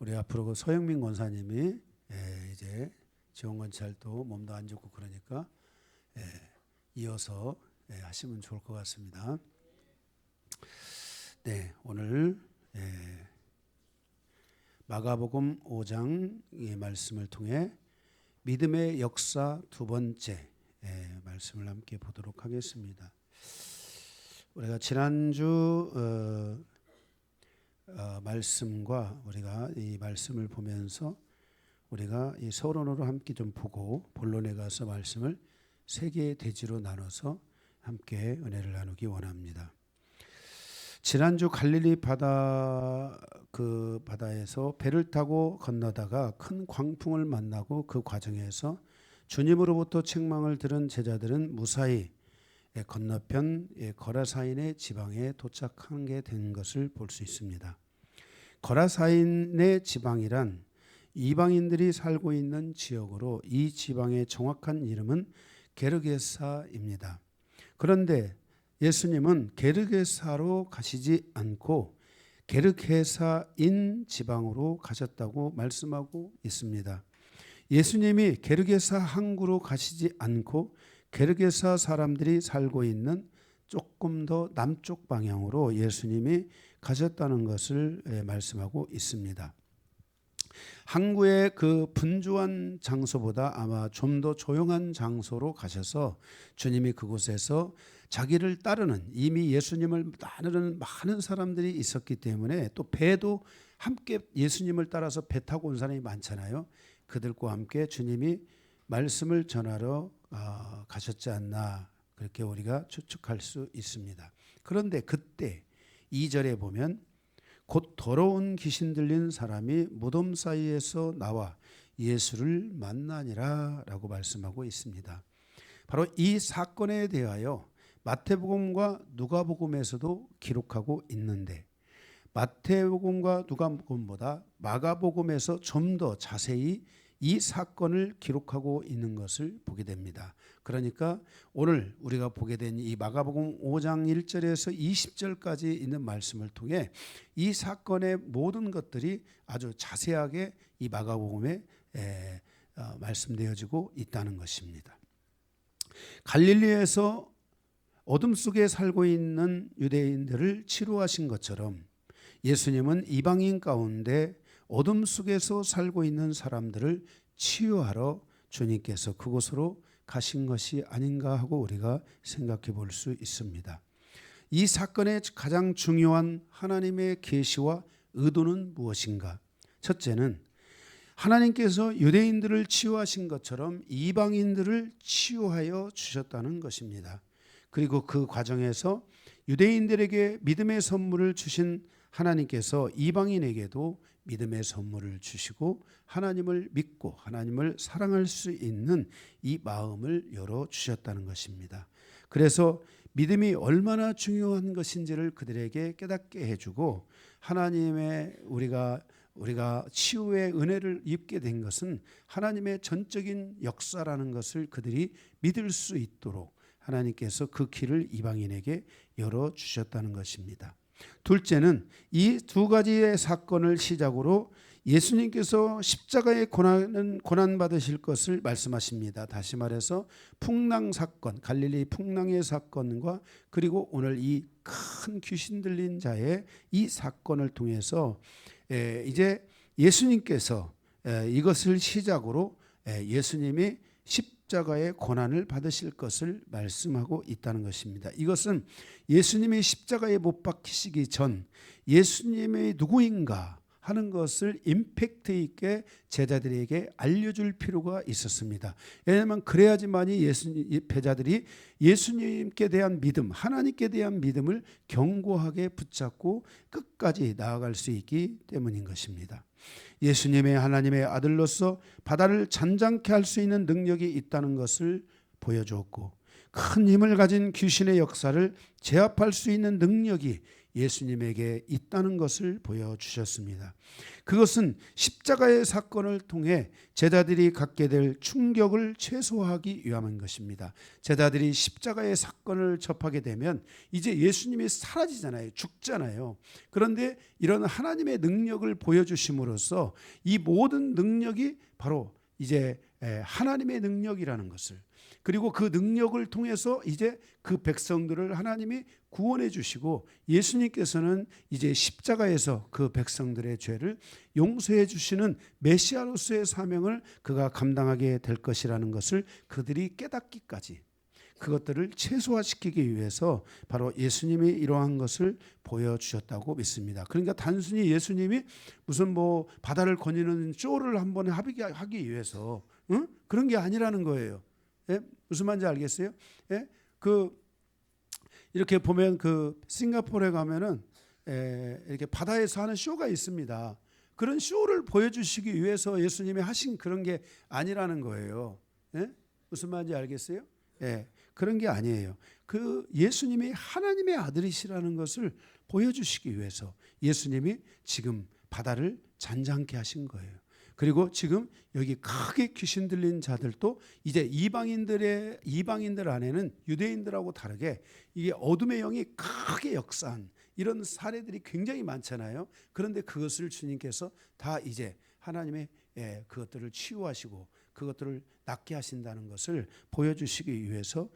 우리 앞으로 그 서영민 권사님이 이제 지원건찰도 몸도 안 좋고 그러니까 이어서 하시면 좋을 것 같습니다. 네, 오늘 마가복음 5장의 말씀을 통해 믿음의 역사 두 번째 말씀을 함께 보도록 하겠습니다. 우리가 지난주 말씀과 우리가 이 말씀을 보면서 우리가 이 서론으로 함께 좀 보고 본론에 가서 말씀을 세 개의 대지로 나눠서 함께 은혜를 나누기 원합니다. 지난주 갈릴리 바다에서 배를 타고 건너다가 큰 광풍을 만나고 그 과정에서 주님으로부터 책망을 들은 제자들은 무사히 건너편 거라사인의 지방에 도착하게 된 것을 볼 수 있습니다. 거라사인의 지방이란 이방인들이 살고 있는 지역으로 이 지방의 정확한 이름은 게르게사입니다. 그런데 예수님은 게르게사로 가시지 않고 게르게사인 지방으로 가셨다고 말씀하고 있습니다. 예수님이 게르게사 항구로 가시지 않고 게르게사 사람들이 살고 있는 조금 더 남쪽 방향으로 예수님이 가셨다는 것을 말씀하고 있습니다. 항구의 그 분주한 장소보다 아마 좀 더 조용한 장소로 가셔서 주님이 그곳에서 자기를 따르는 이미 예수님을 따르는 많은 사람들이 있었기 때문에 또 배도 함께 예수님을 따라서 배 타고 온 사람이 많잖아요. 그들과 함께 주님이 말씀을 전하러 가셨지 않나 그렇게 우리가 추측할 수 있습니다. 그런데 그때 2절에 보면 곧 더러운 귀신 들린 사람이 무덤 사이에서 나와 예수를 만나니라 라고 말씀하고 있습니다. 바로 이 사건에 대하여 마태복음과 누가복음에서도 기록하고 있는데 마태복음과 누가복음보다 마가복음에서 좀 더 자세히 이 사건을 기록하고 있는 것을 보게 됩니다. 그러니까 오늘 우리가 보게 된 이 마가복음 5장 1절에서 20절까지 있는 말씀을 통해 이 사건의 모든 것들이 아주 자세하게 이 마가복음에 말씀되어지고 있다는 것입니다. 갈릴리에서 어둠 속에 살고 있는 유대인들을 치료하신 것처럼 예수님은 이방인 가운데 어둠 속에서 살고 있는 사람들을 치유하러 주님께서 그곳으로 가신 것이 아닌가 하고 우리가 생각해 볼 수 있습니다. 이 사건의 가장 중요한 하나님의 계시와 의도는 무엇인가? 첫째는 하나님께서 유대인들을 치유하신 것처럼 이방인들을 치유하여 주셨다는 것입니다. 그리고 그 과정에서 유대인들에게 믿음의 선물을 주신 하나님께서 이방인에게도 믿음의 선물을 주시고 하나님을 믿고 하나님을 사랑할 수 있는 이 마음을 열어주셨다는 것입니다. 그래서 믿음이 얼마나 중요한 것인지를 그들에게 깨닫게 해주고 하나님의 우리가 치유의 은혜를 입게 된 것은 하나님의 전적인 역사라는 것을 그들이 믿을 수 있도록 하나님께서 그 길을 이방인에게 열어주셨다는 것입니다. 둘째는 이 두 가지의 사건을 시작으로 예수님께서 십자가의 고난 받으실 것을 말씀하십니다. 다시 말해서 풍랑 사건, 갈릴리 풍랑의 사건과 그리고 오늘 이 큰 귀신 들린 자의 이 사건을 통해서 이제 예수님께서 이것을 시작으로 예수님이 십자가의 고난을 받으실 것을 말씀하고 있다는 것입니다. 이것은 예수님이 십자가에 못 박히시기 전 예수님이 누구인가 하는 것을 임팩트 있게 제자들에게 알려줄 필요가 있었습니다. 왜냐하면 그래야지만이 제자들이 예수님께 대한 믿음, 하나님께 대한 믿음을 견고하게 붙잡고 끝까지 나아갈 수 있기 때문인 것입니다. 예수님의 하나님의 아들로서 바다를 잔잔케 할 수 있는 능력이 있다는 것을 보여주었고 큰 힘을 가진 귀신의 역사를 제압할 수 있는 능력이 예수님에게 있다는 것을 보여주셨습니다. 그것은 십자가의 사건을 통해 제자들이 갖게 될 충격을 최소화하기 위함인 것입니다. 제자들이 십자가의 사건을 접하게 되면 이제 예수님이 사라지잖아요. 죽잖아요. 그런데 이런 하나님의 능력을 보여주심으로써 이 모든 능력이 바로 이제 하나님의 능력이라는 것을, 그리고 그 능력을 통해서 이제 그 백성들을 하나님이 구원해 주시고 예수님께서는 이제 십자가에서 그 백성들의 죄를 용서해 주시는 메시아로서의 사명을 그가 감당하게 될 것이라는 것을 그들이 깨닫기까지, 그것들을 최소화시키기 위해서 바로 예수님이 이러한 것을 보여주셨다고 믿습니다. 그러니까 단순히 예수님이 무슨 뭐 바다를 거니는 쇼를 한번 하기 위해서 그런 게 아니라는 거예요. 예? 무슨 말인지 알겠어요? 예? 이렇게 보면 싱가포르에 가면은 이렇게 바다에서 하는 쇼가 있습니다. 그런 쇼를 보여주시기 위해서 예수님이 하신 그런 게 아니라는 거예요. 예? 무슨 말인지 알겠어요? 예, 그런 게 아니에요. 예수님이 하나님의 아들이시라는 것을 보여주시기 위해서 예수님이 지금 바다를 잔잔케 하신 거예요. 그리고 지금 여기 크게 귀신 들린 자들도 이제 이방인들 안에는 유대인들하고 다르게 이게 어둠의 영이 크게 역사한 이런 사례들이 굉장히 많잖아요. 그런데 그것을 주님께서 다 이제 하나님의 그것들을 치유하시고 그것들을 낫게 하신다는 것을 보여주시기 위해서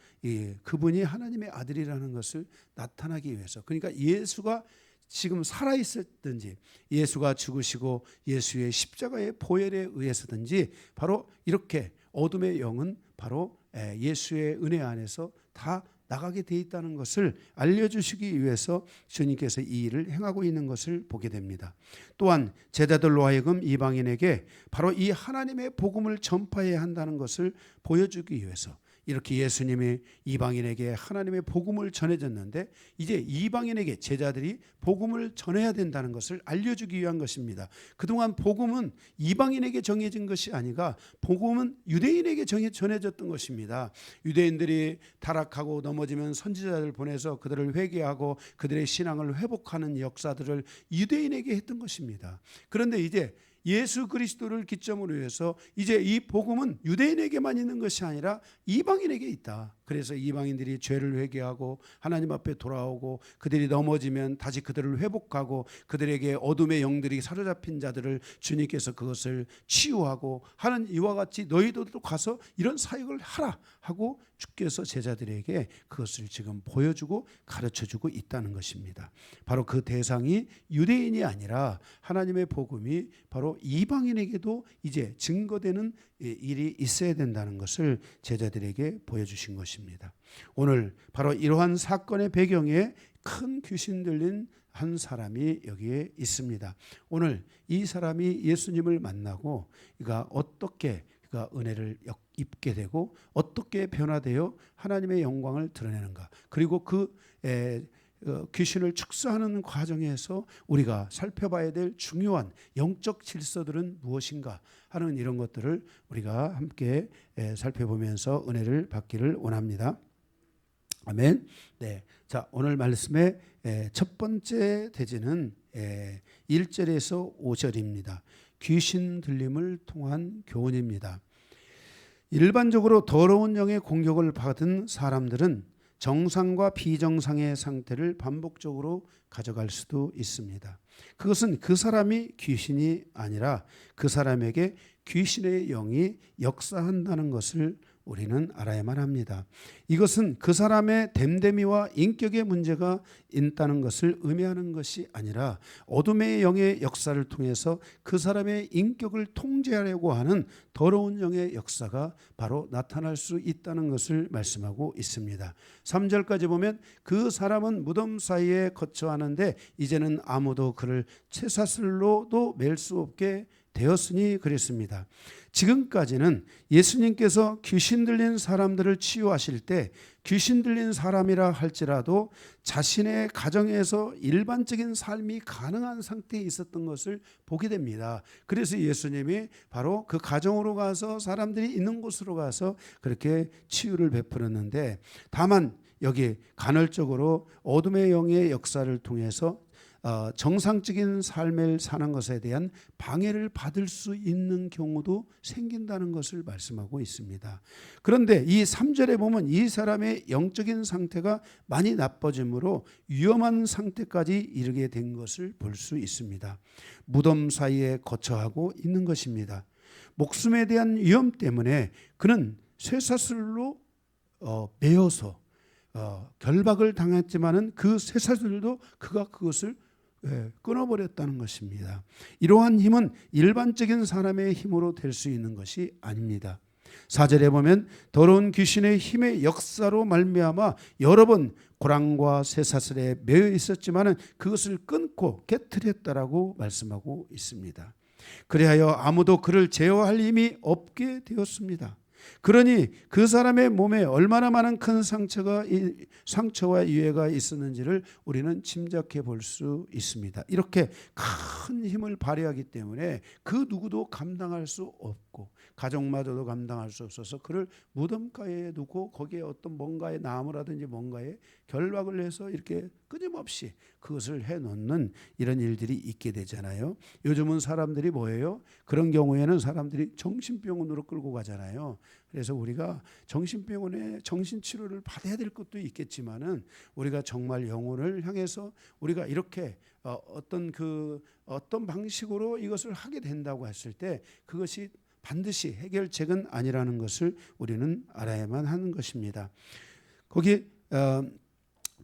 그분이 하나님의 아들이라는 것을 나타나기 위해서, 그러니까 예수가 지금 살아있었든지 예수가 죽으시고 예수의 십자가의 보혈에 의해서든지 바로 이렇게 어둠의 영은 바로 예수의 은혜 안에서 다 나가게 돼 있다는 것을 알려주시기 위해서 주님께서 이 일을 행하고 있는 것을 보게 됩니다. 또한 제자들로 하여금 이방인에게 바로 이 하나님의 복음을 전파해야 한다는 것을 보여주기 위해서 이렇게 예수님이 이방인에게 하나님의 복음을 전해줬는데 이제 이방인에게 제자들이 복음을 전해야 된다는 것을 알려주기 위한 것입니다. 그동안 복음은 이방인에게 정해진 것이 아니라 복음은 유대인에게 전해졌던 것입니다. 유대인들이 타락하고 넘어지면 선지자를 보내서 그들을 회개하고 그들의 신앙을 회복하는 역사들을 유대인에게 했던 것입니다. 그런데 이제 예수 그리스도를 기점으로 해서 이제 이 복음은 유대인에게만 있는 것이 아니라 이방인에게 있다. 그래서 이방인들이 죄를 회개하고 하나님 앞에 돌아오고 그들이 넘어지면 다시 그들을 회복하고 그들에게 어둠의 영들이 사로잡힌 자들을 주님께서 그것을 치유하고 하는 이와 같이 너희도 가서 이런 사역을 하라 하고 주께서 제자들에게 그것을 지금 보여주고 가르쳐주고 있다는 것입니다. 바로 그 대상이 유대인이 아니라 하나님의 복음이 바로 이방인에게도 이제 증거되는 일이 있어야 된다는 것을 제자들에게 보여주신 것입니다. 오늘 바로 이러한 사건의 배경에 큰 귀신 들린 한 사람이 여기에 있습니다. 오늘 이 사람이 예수님을 만나고 그가 어떻게 그가 은혜를 입게 되고 어떻게 변화되어 하나님의 영광을 드러내는가, 그리고 귀신을 축소하는 과정에서 우리가 살펴봐야 될 중요한 영적 질서들은 무엇인가 하는 이런 것들을 우리가 함께 살펴보면서 은혜를 받기를 원합니다. 아멘. 네. 자, 오늘 말씀의 첫 번째 대지는 1절에서 5절입니다. 귀신 들림을 통한 교훈입니다. 일반적으로 더러운 영의 공격을 받은 사람들은 정상과 비정상의 상태를 반복적으로 가져갈 수도 있습니다. 그것은 그 사람이 귀신이 아니라 그 사람에게 귀신의 영이 역사한다는 것을 우리는 알아야만 합니다. 이것은 그 사람의 됨됨이와 인격의 문제가 있다는 것을 의미하는 것이 아니라 어둠의 영의 역사를 통해서 그 사람의 인격을 통제하려고 하는 더러운 영의 역사가 바로 나타날 수 있다는 것을 말씀하고 있습니다. 3절까지 보면 그 사람은 무덤 사이에 거처하는데 이제는 아무도 그를 쇠사슬로도 맬 수 없게 되었으니 그랬습니다. 지금까지는 예수님께서 귀신 들린 사람들을 치유하실 때 귀신 들린 사람이라 할지라도 자신의 가정에서 일반적인 삶이 가능한 상태에 있었던 것을 보게 됩니다. 그래서 예수님이 바로 그 가정으로 가서 사람들이 있는 곳으로 가서 그렇게 치유를 베풀었는데, 다만 여기 간헐적으로 어둠의 영의 역사를 통해서 정상적인 삶을 사는 것에 대한 방해를 받을 수 있는 경우도 생긴다는 것을 말씀하고 있습니다. 그런데 이 3절에 보면 이 사람의 영적인 상태가 많이 나빠지므로 위험한 상태까지 이르게 된 것을 볼 수 있습니다. 무덤 사이에 거처하고 있는 것입니다. 목숨에 대한 위험 때문에 그는 쇠사슬로 매어서 결박을 당했지만은 그 쇠사슬도 그가 그것을 끊어버렸다는 것입니다. 이러한 힘은 일반적인 사람의 힘으로 될 수 있는 것이 아닙니다. 4절에 보면 더러운 귀신의 힘의 역사로 말미암아 여러 번 고랑과 쇠사슬에 매여 있었지만은 그것을 끊고 깨트렸다라고 말씀하고 있습니다. 그리하여 아무도 그를 제어할 힘이 없게 되었습니다. 그러니 그 사람의 몸에 얼마나 많은 큰 상처와 이해가 있었는지를 우리는 짐작해 볼 수 있습니다. 이렇게 큰 힘을 발휘하기 때문에 그 누구도 감당할 수 없고 가족마저도 감당할 수 없어서 그를 무덤가에 두고 거기에 어떤 뭔가의 나무라든지 뭔가에 결박을 해서 이렇게 끊임없이 그것을 해놓는 이런 일들이 있게 되잖아요. 요즘은 사람들이 뭐예요? 그런 경우에는 사람들이 정신병원으로 끌고 가잖아요. 그래서 우리가 정신병원에 정신치료를 받아야 될 것도 있겠지만은 우리가 정말 영혼을 향해서 우리가 이렇게 어떤 방식으로 이것을 하게 된다고 했을 때 그것이 반드시 해결책은 아니라는 것을 우리는 알아야만 하는 것입니다. 거기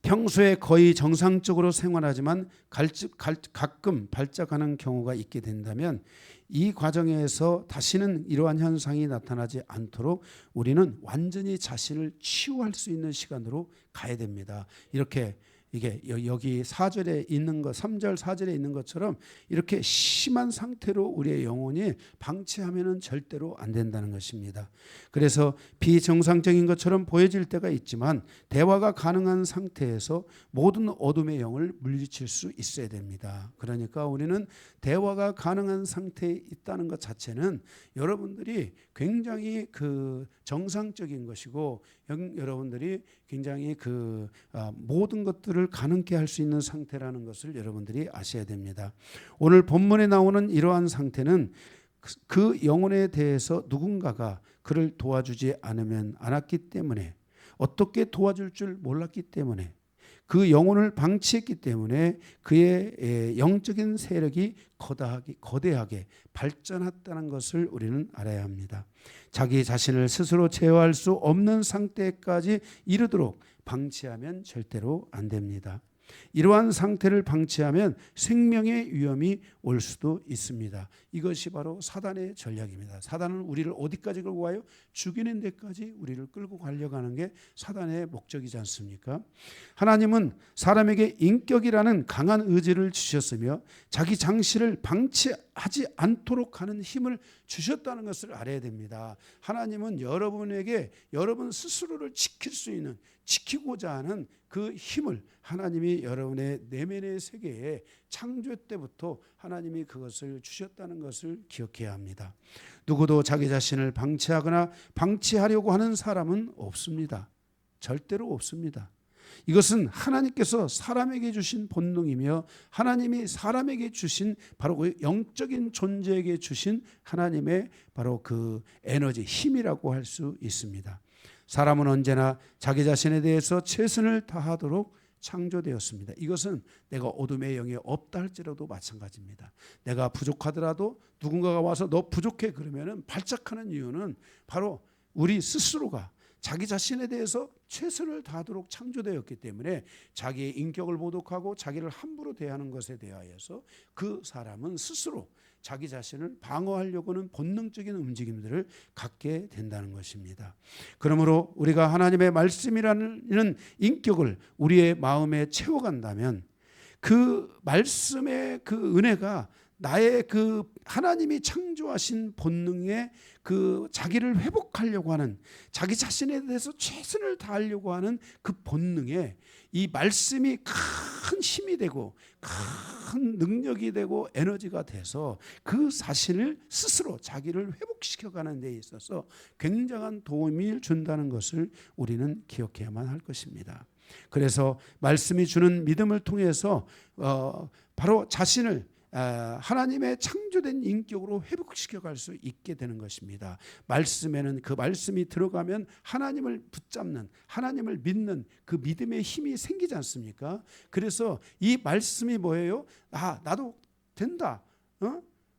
평소에 거의 정상적으로 생활하지만 가끔 발작하는 경우가 있게 된다면 이 과정에서 다시는 이러한 현상이 나타나지 않도록 우리는 완전히 자신을 치유할 수 있는 시간으로 가야 됩니다. 이렇게 이게 여기 4절에 있는 것, 3절 4절에 있는 것처럼 이렇게 심한 상태로 우리의 영혼이 방치하면은 절대로 안 된다는 것입니다. 그래서 비정상적인 것처럼 보여질 때가 있지만 대화가 가능한 상태에서 모든 어둠의 영을 물리칠 수 있어야 됩니다. 그러니까 우리는 대화가 가능한 상태에 있다는 것 자체는 여러분들이 굉장히 정상적인 것이고 여러분들이 굉장히 모든 것들을 가능케 할 수 있는 상태라는 것을 여러분들이 아셔야 됩니다. 오늘 본문에 나오는 이러한 상태는 그 영혼에 대해서 누군가가 그를 도와주지 않았기 때문에 어떻게 도와줄 줄 몰랐기 때문에 그 영혼을 방치했기 때문에 그의 영적인 세력이 거대하게 발전했다는 것을 우리는 알아야 합니다. 자기 자신을 스스로 제어할 수 없는 상태까지 이르도록 방치하면 절대로 안 됩니다. 이러한 상태를 방치하면 생명의 위험이 올 수도 있습니다. 이것이 바로 사단의 전략입니다. 사단은 우리를 어디까지 끌고 가요? 죽이는 데까지 우리를 끌고 가려고 하는 게 사단의 목적이지 않습니까? 하나님은 사람에게 인격이라는 강한 의지를 주셨으며 자기 장시를 방치하지 않도록 하는 힘을 주셨다는 것을 알아야 됩니다. 하나님은 여러분에게 여러분 스스로를 지킬 수 있는, 지키고자 하는 그 힘을 하나님이 여러분의 내면의 세계에 창조 때부터 하나님이 그것을 주셨다는 것을 기억해야 합니다. 누구도 자기 자신을 방치하거나 방치하려고 하는 사람은 없습니다. 절대로 없습니다. 이것은 하나님께서 사람에게 주신 본능이며 하나님이 사람에게 주신 바로 그 영적인 존재에게 주신 하나님의 바로 그 에너지, 힘이라고 할 수 있습니다. 사람은 언제나 자기 자신에 대해서 최선을 다하도록 창조되었습니다. 이것은 내가 어둠의 영이 없다 할지라도 마찬가지입니다. 내가 부족하더라도 누군가가 와서 너 부족해 그러면은 발작하는 이유는 바로 우리 스스로가 자기 자신에 대해서 최선을 다하도록 창조되었기 때문에 자기의 인격을 모독하고 자기를 함부로 대하는 것에 대하여서 그 사람은 스스로 자기 자신을 방어하려고 하는 본능적인 움직임들을 갖게 된다는 것입니다. 그러므로 우리가 하나님의 말씀이라는 인격을 우리의 마음에 채워간다면 그 말씀의 그 은혜가 나의 그 하나님이 창조하신 본능에 그 자기를 회복하려고 하는, 자기 자신에 대해서 최선을 다하려고 하는 그 본능에 이 말씀이 큰 힘이 되고 큰 능력이 되고 에너지가 돼서 그 자신을 스스로 자기를 회복시켜가는 데 있어서 굉장한 도움을 준다는 것을 우리는 기억해야만 할 것입니다. 그래서 말씀이 주는 믿음을 통해서 바로 자신을 하나님의 창조된 인격으로 회복시켜 갈 수 있게 되는 것입니다. 말씀에는 그 말씀이 들어가면 하나님을 붙잡는, 하나님을 믿는 그 믿음의 힘이 생기지 않습니까? 그래서 이 말씀이 뭐예요? 나도 된다.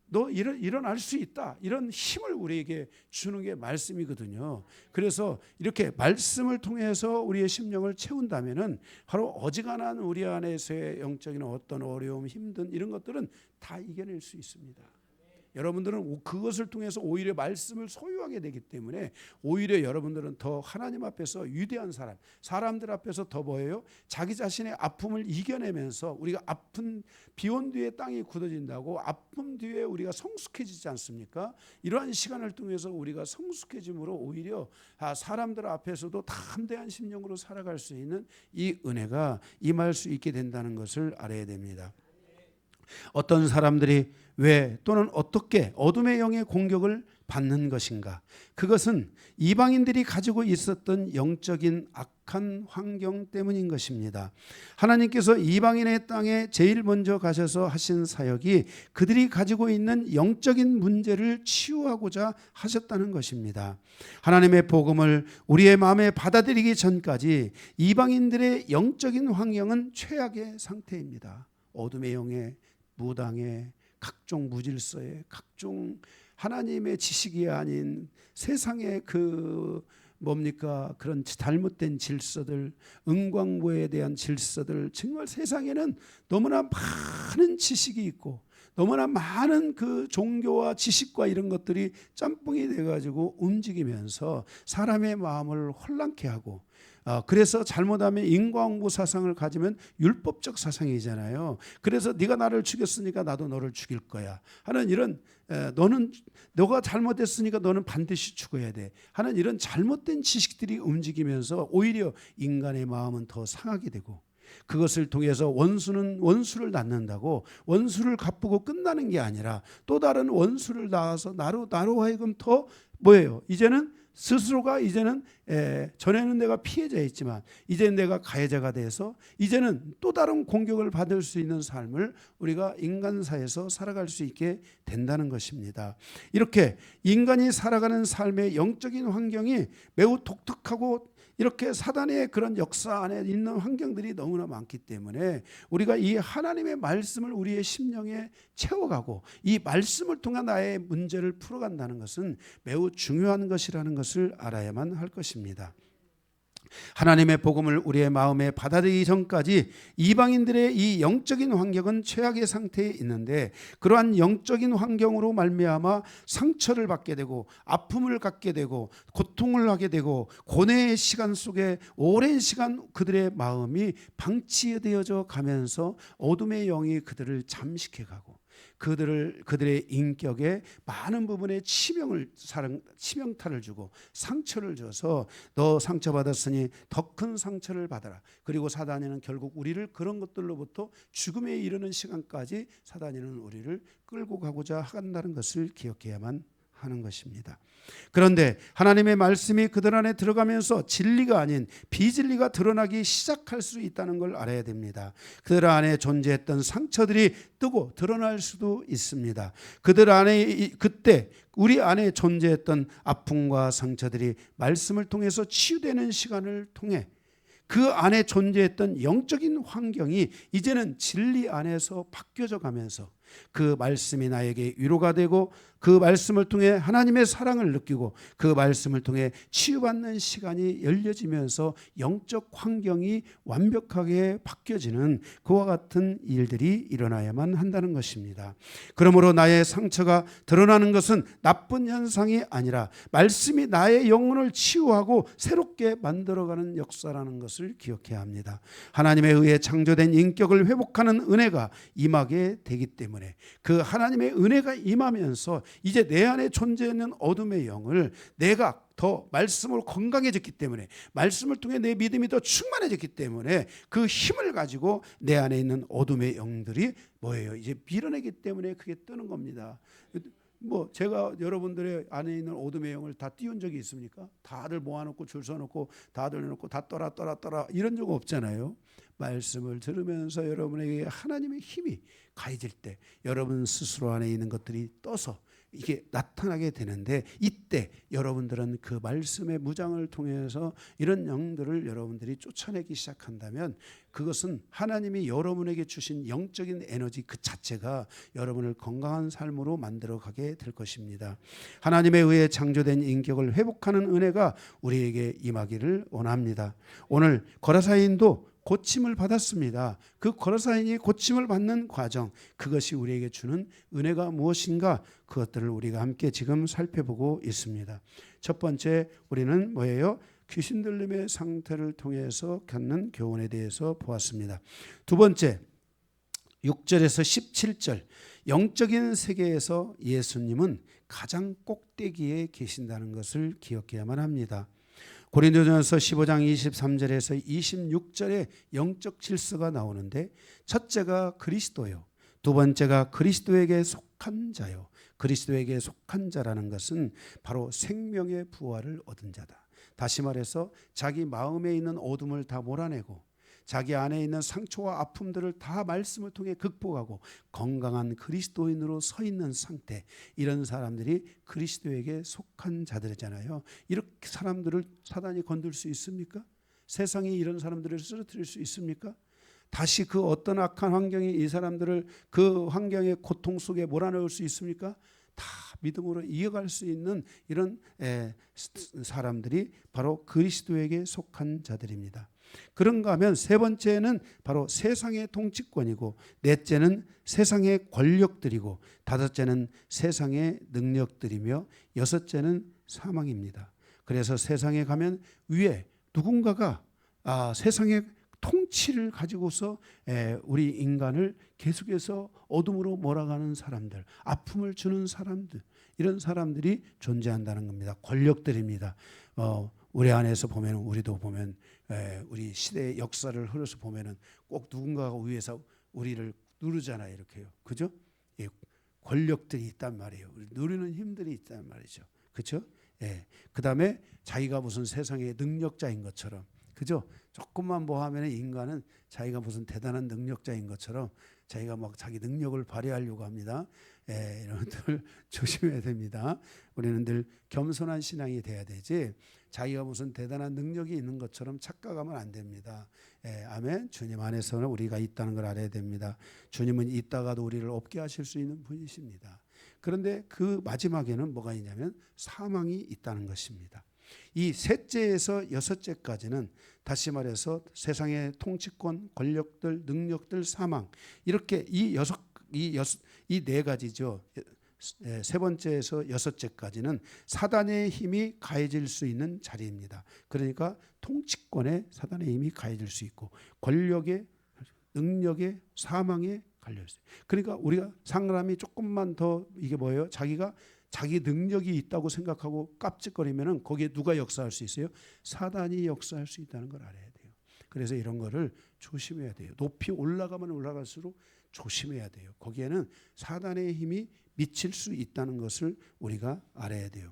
너 일어날 수 있다. 이런 힘을 우리에게 주는 게 말씀이거든요. 그래서 이렇게 말씀을 통해서 우리의 심령을 채운다면은 바로 어지간한 우리 안에서의 영적인 어떤 어려움, 힘든 이런 것들은 다 이겨낼 수 있습니다. 여러분들은 그것을 통해서 오히려 말씀을 소유하게 되기 때문에 오히려 여러분들은 더 하나님 앞에서 위대한 사람들 앞에서 더 뭐예요? 자기 자신의 아픔을 이겨내면서, 우리가 아픈 비온 뒤에 땅이 굳어진다고 아픔 뒤에 우리가 성숙해지지 않습니까? 이러한 시간을 통해서 우리가 성숙해짐으로 오히려 사람들 앞에서도 담대한 심령으로 살아갈 수 있는 이 은혜가 임할 수 있게 된다는 것을 알아야 됩니다. 어떤 사람들이 왜 또는 어떻게 어둠의 영의 공격을 받는 것인가? 그것은 이방인들이 가지고 있었던 영적인 악한 환경 때문인 것입니다. 하나님께서 이방인의 땅에 제일 먼저 가셔서 하신 사역이 그들이 가지고 있는 영적인 문제를 치유하고자 하셨다는 것입니다. 하나님의 복음을 우리의 마음에 받아들이기 전까지 이방인들의 영적인 환경은 최악의 상태입니다. 어둠의 영에, 무당에, 각종 무질서에, 각종 하나님의 지식이 아닌 세상의 그런 잘못된 질서들, 은광보에 대한 질서들, 정말 세상에는 너무나 많은 지식이 있고 너무나 많은 그 종교와 지식과 이런 것들이 짬뽕이 돼가지고 움직이면서 사람의 마음을 혼란케 하고, 그래서 잘못하면 인과응보 사상을 가지면 율법적 사상이잖아요. 그래서 네가 나를 죽였으니까 나도 너를 죽일 거야 하는 이런, 너가 잘못했으니까 너는 반드시 죽어야 돼 하는 이런 잘못된 지식들이 움직이면서 오히려 인간의 마음은 더 상하게 되고, 그것을 통해서 원수는 원수를 낳는다고 원수를 갚고 끝나는 게 아니라 또 다른 원수를 낳아서 나로 하여금 더 뭐예요? 이제는 스스로가 전에는 내가 피해자였지만 이제는 내가 가해자가 돼서 이제는 또 다른 공격을 받을 수 있는 삶을 우리가 인간사에서 살아갈 수 있게 된다는 것입니다. 이렇게 인간이 살아가는 삶의 영적인 환경이 매우 독특하고 이렇게 사단의 그런 역사 안에 있는 환경들이 너무나 많기 때문에 우리가 이 하나님의 말씀을 우리의 심령에 채워가고 이 말씀을 통한 나의 문제를 풀어간다는 것은 매우 중요한 것이라는 것을 알아야만 할 것입니다. 하나님의 복음을 우리의 마음에 받아들이기 전까지 이방인들의 이 영적인 환경은 최악의 상태에 있는데, 그러한 영적인 환경으로 말미암아 상처를 받게 되고 아픔을 갖게 되고 고통을 하게 되고 고뇌의 시간 속에 오랜 시간 그들의 마음이 방치되어져 가면서 어둠의 영이 그들을 잠식해 가고 그들의 인격에 많은 부분에 치명타를 주고 상처를 줘서 너 상처받았으니 더 큰 상처를 받아라. 그리고 사단이는 결국 우리를 그런 것들로부터 죽음에 이르는 시간까지 사단이는 우리를 끌고 가고자 한다는 것을 기억해야만 하는 것입니다. 그런데 하나님의 말씀이 그들 안에 들어가면서 진리가 아닌 비진리가 드러나기 시작할 수 있다는 걸 알아야 됩니다. 그들 안에 존재했던 상처들이 뜨고 드러날 수도 있습니다. 그들 안에 그때 우리 안에 존재했던 아픔과 상처들이 말씀을 통해서 치유되는 시간을 통해 그 안에 존재했던 영적인 환경이 이제는 진리 안에서 바뀌어져 가면서 그 말씀이 나에게 위로가 되고 그 말씀을 통해 하나님의 사랑을 느끼고 그 말씀을 통해 치유받는 시간이 열려지면서 영적 환경이 완벽하게 바뀌어지는 그와 같은 일들이 일어나야만 한다는 것입니다. 그러므로 나의 상처가 드러나는 것은 나쁜 현상이 아니라 말씀이 나의 영혼을 치유하고 새롭게 만들어가는 역사라는 것을 기억해야 합니다. 하나님에 의해 창조된 인격을 회복하는 은혜가 임하게 되기 때문에 때문에, 그 하나님의 은혜가 임하면서 이제 내 안에 존재하는 어둠의 영을 내가 더 말씀으로 건강해졌기 때문에, 말씀을 통해 내 믿음이 더 충만해졌기 때문에 그 힘을 가지고 내 안에 있는 어둠의 영들이 뭐예요? 이제 밀어내기 때문에 그게 뜨는 겁니다. 뭐 제가 여러분들의 안에 있는 어둠의 영을 다 띄운 적이 있습니까? 다들 모아놓고 줄 서놓고 다들 해놓고 다 떠라 이런 적 없잖아요. 말씀을 들으면서 여러분에게 하나님의 힘이 가해질 때 여러분 스스로 안에 있는 것들이 떠서 이게 나타나게 되는데, 이때 여러분들은 그 말씀의 무장을 통해서 이런 영들을 여러분들이 쫓아내기 시작한다면, 그것은 하나님이 여러분에게 주신 영적인 에너지 그 자체가 여러분을 건강한 삶으로 만들어가게 될 것입니다. 하나님에 의해 창조된 인격을 회복하는 은혜가 우리에게 임하기를 원합니다. 오늘 거라사인도 고침을 받았습니다. 그 거라사인이 고침을 받는 과정, 그것이 우리에게 주는 은혜가 무엇인가, 그것들을 우리가 함께 지금 살펴보고 있습니다. 첫 번째, 우리는 뭐예요? 귀신 들림의 상태를 통해서 갖는 교훈에 대해서 보았습니다. 두 번째, 6절에서 17절, 영적인 세계에서 예수님은 가장 꼭대기에 계신다는 것을 기억해야만 합니다. 고린도전서 15장 23절에서 26절에 영적 질서가 나오는데, 첫째가 그리스도요, 두 번째가 그리스도에게 속한 자요. 그리스도에게 속한 자라는 것은 바로 생명의 부활을 얻은 자다. 다시 말해서 자기 마음에 있는 어둠을 다 몰아내고 자기 안에 있는 상처와 아픔들을 다 말씀을 통해 극복하고 건강한 그리스도인으로 서 있는 상태, 이런 사람들이 그리스도에게 속한 자들이잖아요. 이렇게 사람들을 사단이 건들 수 있습니까? 세상이 이런 사람들을 쓰러뜨릴 수 있습니까? 다시 그 어떤 악한 환경이 이 사람들을 그 환경의 고통 속에 몰아넣을 수 있습니까? 다 믿음으로 이어갈 수 있는 이런 사람들이 바로 그리스도에게 속한 자들입니다. 그런가 하면 세 번째는 바로 세상의 통치권이고, 넷째는 세상의 권력들이고, 다섯째는 세상의 능력들이며, 여섯째는 사망입니다. 그래서 세상에 가면 위에 누군가가 세상의 통치를 가지고서 우리 인간을 계속해서 어둠으로 몰아가는 사람들, 아픔을 주는 사람들, 이런 사람들이 존재한다는 겁니다. 권력들입니다. 우리 안에서 보면, 우리도 보면, 우리 시대의 역사를 흘러서 보면은 꼭 누군가가 위에서 우리를 누르잖아요, 이렇게요. 그죠? 예, 권력들이 있단 말이에요. 우리 누리는 힘들이 있단 말이죠. 그렇죠? 예. 그다음에 자기가 무슨 세상의 능력자인 것처럼, 그죠? 조금만 뭐 하면 인간은 자기가 무슨 대단한 능력자인 것처럼 자기가 막 자기 능력을 발휘하려고 합니다. 이런 것들 조심해야 됩니다. 우리는 늘 겸손한 신앙이 돼야 되지, 자기가 무슨 대단한 능력이 있는 것처럼 착각하면 안 됩니다. 아멘. 주님 안에서는 우리가 있다는 걸 알아야 됩니다. 주님은 있다가도 우리를 없게 하실 수 있는 분이십니다. 그런데 그 마지막에는 뭐가 있냐면 사망이 있다는 것입니다. 이 셋째에서 여섯째까지는 다시 말해서 세상의 통치권, 권력들, 능력들, 사망, 이렇게 이 네 가지죠. 세 번째에서 여섯째까지는 사단의 힘이 가해질 수 있는 자리입니다. 그러니까 통치권에 사단의 힘이 가해질 수 있고, 권력의, 능력의, 사망에 갈려 있어요. 그러니까 우리가 사람이 조금만 더 이게 뭐예요? 자기가 자기 능력이 있다고 생각하고 깝짓거리면은 거기에 누가 역사할 수 있어요? 사단이 역사할 수 있다는 걸 알아야 돼요. 그래서 이런 거를 조심해야 돼요. 높이 올라가면 올라갈수록 조심해야 돼요. 거기에는 사단의 힘이 미칠 수 있다는 것을 우리가 알아야 돼요.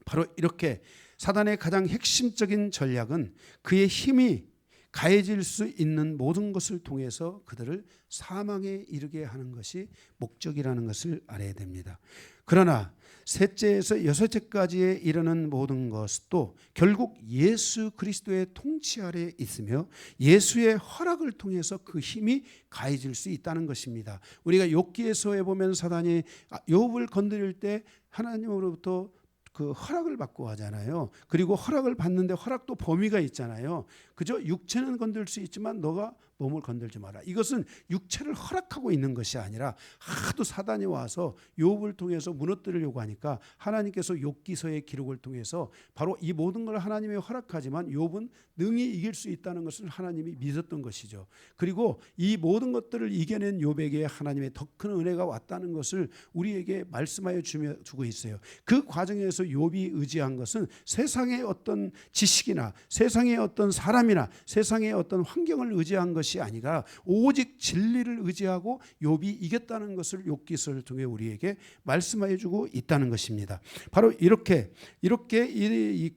바로 이렇게 사단의 가장 핵심적인 전략은 그의 힘이 가해질 수 있는 모든 것을 통해서 그들을 사망에 이르게 하는 것이 목적이라는 것을 알아야 됩니다. 그러나 셋째에서 여섯째까지에 이르는 모든 것도 결국 예수 그리스도의 통치 아래에 있으며 예수의 허락을 통해서 그 힘이 가해질 수 있다는 것입니다. 우리가 욥기에서에 보면 사단이 욥을 건드릴 때 하나님으로부터 그 허락을 받고 하잖아요. 그리고 허락을 받는데 허락도 범위가 있잖아요. 그죠? 육체는 건들 수 있지만 너가 몸을 건들지 마라. 이것은 육체를 허락하고 있는 것이 아니라 하도 사단이 와서 욥을 통해서 무너뜨리려고 하니까 하나님께서 욥기서의 기록을 통해서 바로 이 모든 걸 하나님이 허락하지만 욥은 능히 이길 수 있다는 것을 하나님이 믿었던 것이죠. 그리고 이 모든 것들을 이겨낸 욥에게 하나님의 더 큰 은혜가 왔다는 것을 우리에게 말씀하여 주고 있어요. 그 과정에서 욥이 의지한 것은 세상의 어떤 지식이나 세상의 어떤 사람이나 세상의 어떤 환경을 의지한 것이 아니라 오직 진리를 의지하고 욥이 이겼다는 것을 욥기서를 통해 우리에게 말씀하여 주고 있다는 것입니다. 바로 이렇게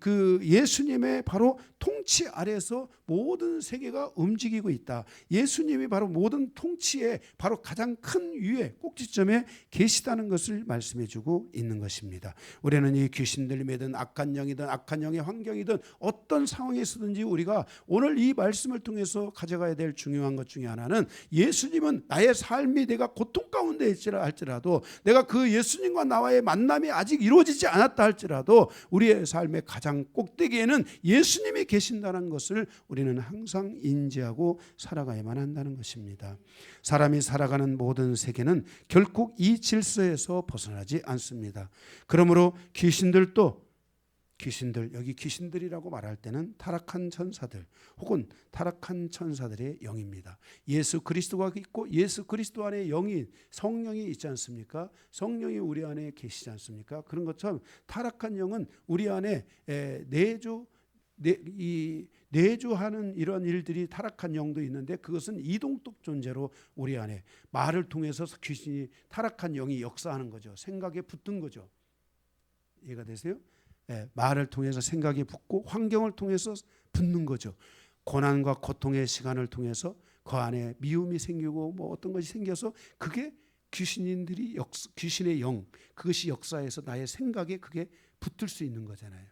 그 예수님의 바로 통치 아래에서 모든 세계가 움직이고 있다. 예수님이 바로 모든 통치의 바로 가장 큰 위에 꼭지점에 계시다는 것을 말씀해 주고 있는 것입니다. 우리는 이 귀신들이든 악한 영의 환경이든 어떤 상황에서든지 우리가 오늘 이 말씀을 통해서 가져가야 될 중요한 것 중에 하나는 예수님은 나의 삶이 내가 고통 가운데 있지라 할지라도 내가 그 예수님과 나와의 만남이 아직 이루어지지 않았다 할지라도 우리의 삶의 가장 꼭대기에는 예수님이 계신다는 것을 우리는 항상 인지하고 살아가야만 한다는 것입니다. 사람이 살아가는 모든 세계는 결국 이 질서에서 벗어나지 않습니다. 그러므로 여기 귀신들이라고 말할 때는 타락한 천사들 혹은 타락한 천사들의 영입니다. 예수 그리스도가 있고 예수 그리스도 안에 영이 성령이 있지 않습니까? 성령이 우리 안에 계시지 않습니까? 그런 것처럼 타락한 영은 우리 안에 내주하는 이런 일들이 타락한 영도 있는데 그것은 이동적 존재로 우리 안에 말을 통해서 귀신이 타락한 영이 역사하는 거죠. 생각에 붙든 거죠. 이해가 되세요? 말을 통해서 생각이 붙고 환경을 통해서 붙는 거죠. 고난과 고통의 시간을 통해서 그 안에 미움이 생기고 뭐 어떤 것이 생겨서 그게 귀신의 영 그것이 역사해서 나의 생각에 그게 붙을 수 있는 거잖아요.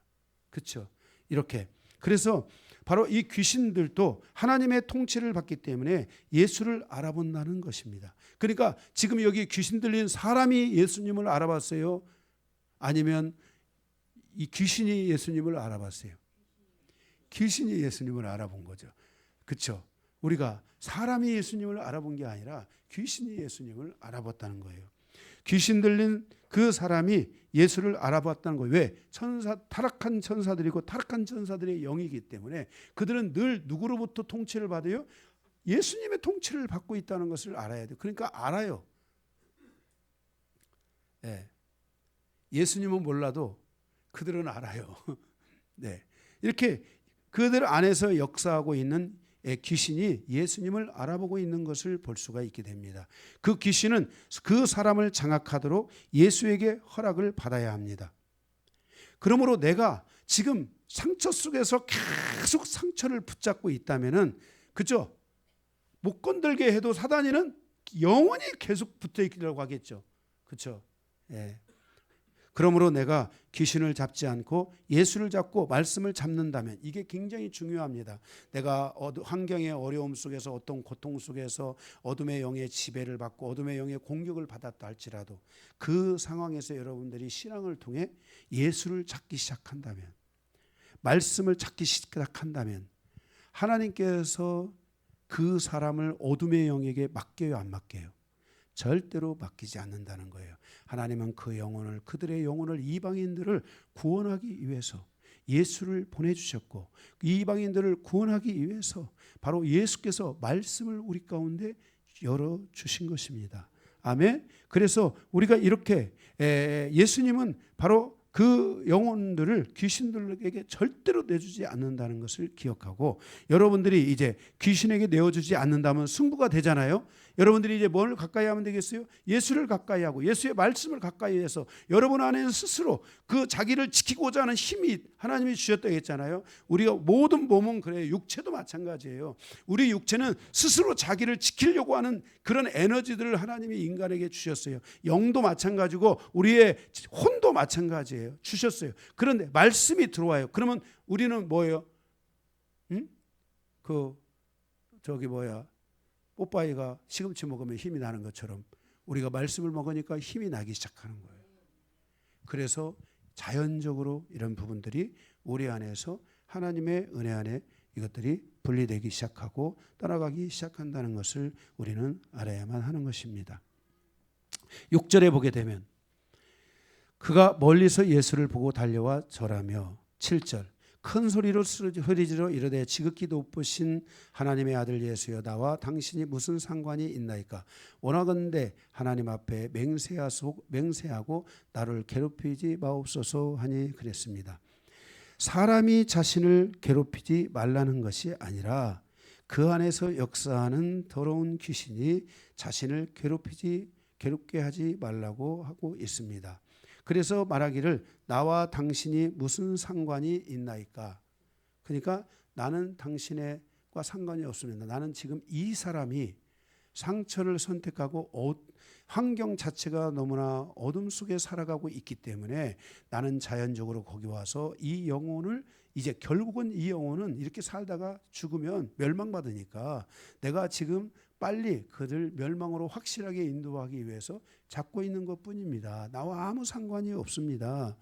그렇죠? 이렇게 그래서 바로 이 귀신들도 하나님의 통치를 받기 때문에 예수를 알아본다는 것입니다. 그러니까 지금 여기 귀신 들린 사람이 예수님을 알아봤어요? 아니면 이 귀신이 예수님을 알아봤어요? 귀신이 예수님을 알아본 거죠. 그렇죠? 우리가 사람이 예수님을 알아본 게 아니라 귀신이 예수님을 알아봤다는 거예요. 귀신 들린 그 사람이 예수를 알아봤다는 거예요. 왜? 타락한 천사들이고 타락한 천사들의 영이기 때문에 그들은 늘 누구로부터 통치를 받아요? 예수님의 통치를 받고 있다는 것을 알아야 돼요. 그러니까 알아요. 네. 예수님은 몰라도 그들은 알아요. 네. 이렇게 그들 안에서 역사하고 있는 귀신이 예수님을 알아보고 있는 것을 볼 수가 있게 됩니다. 그 귀신은 그 사람을 장악하도록 예수에게 허락을 받아야 합니다. 그러므로 내가 지금 상처 속에서 계속 상처를 붙잡고 있다면은 그죠? 못 건들게 해도 사단이는 영원히 계속 붙어 있기라고 하겠죠. 그렇죠? 예. 그러므로 내가 귀신을 잡지 않고 예수를 잡고 말씀을 잡는다면 이게 굉장히 중요합니다. 내가 환경의 어려움 속에서 어떤 고통 속에서 어둠의 영의 지배를 받고 어둠의 영의 공격을 받았다 할지라도 그 상황에서 여러분들이 신앙을 통해 예수를 찾기 시작한다면 말씀을 찾기 시작한다면 하나님께서 그 사람을 어둠의 영에게 맡겨요, 안 맡겨요? 절대로 맡기지 않는다는 거예요. 하나님은 그들의 영혼을 이방인들을 구원하기 위해서 예수를 보내주셨고 이방인들을 구원하기 위해서 바로 예수께서 말씀을 우리 가운데 열어주신 것입니다. 아멘. 그래서 우리가 이렇게 예수님은 바로 그 영혼들을 귀신들에게 절대로 내주지 않는다는 것을 기억하고 여러분들이 이제 귀신에게 내어주지 않는다면 승부가 되잖아요. 여러분들이 이제 뭘 가까이 하면 되겠어요? 예수를 가까이 하고 예수의 말씀을 가까이 해서 여러분 안에는 스스로 그 자기를 지키고자 하는 힘이 하나님이 주셨다고 했잖아요. 우리가 모든 몸은 그래요. 육체도 마찬가지예요. 우리 육체는 스스로 자기를 지키려고 하는 그런 에너지들을 하나님이 인간에게 주셨어요. 영도 마찬가지고 우리의 혼도 마찬가지예요. 주셨어요. 그런데 말씀이 들어와요. 그러면 우리는 뭐예요? 뽀빠이가 시금치 먹으면 힘이 나는 것처럼 우리가 말씀을 먹으니까 힘이 나기 시작하는 거예요. 그래서 자연적으로 이런 부분들이 우리 안에서 하나님의 은혜 안에 이것들이 분리되기 시작하고 떠나가기 시작한다는 것을 우리는 알아야만 하는 것입니다. 6절에 보게 되면 그가 멀리서 예수를 보고 달려와 절하며 7절 큰 소리로 소리지르러 이르되 지극히 높으신 하나님의 아들 예수여 나와 당신이 무슨 상관이 있나이까 원하건대 하나님 앞에 맹세하고 나를 괴롭히지 마옵소서 하니 그랬습니다. 사람이 자신을 괴롭히지 말라는 것이 아니라 그 안에서 역사하는 더러운 귀신이 자신을 괴롭게 하지 말라고 하고 있습니다. 그래서 말하기를 나와 당신이 무슨 상관이 있나이까. 그러니까 나는 당신과 상관이 없습니다. 나는 지금 이 사람이 상처를 선택하고 환경 자체가 너무나 어둠 속에 살아가고 있기 때문에 나는 자연적으로 거기 와서 이 영혼을 이제 결국은 이 영혼은 이렇게 살다가 죽으면 멸망받으니까 내가 지금 빨리 그들 멸망으로 확실하게 인도하기 위해서 잡고 있는 것뿐입니다. 나와 아무 상관이 없습니다.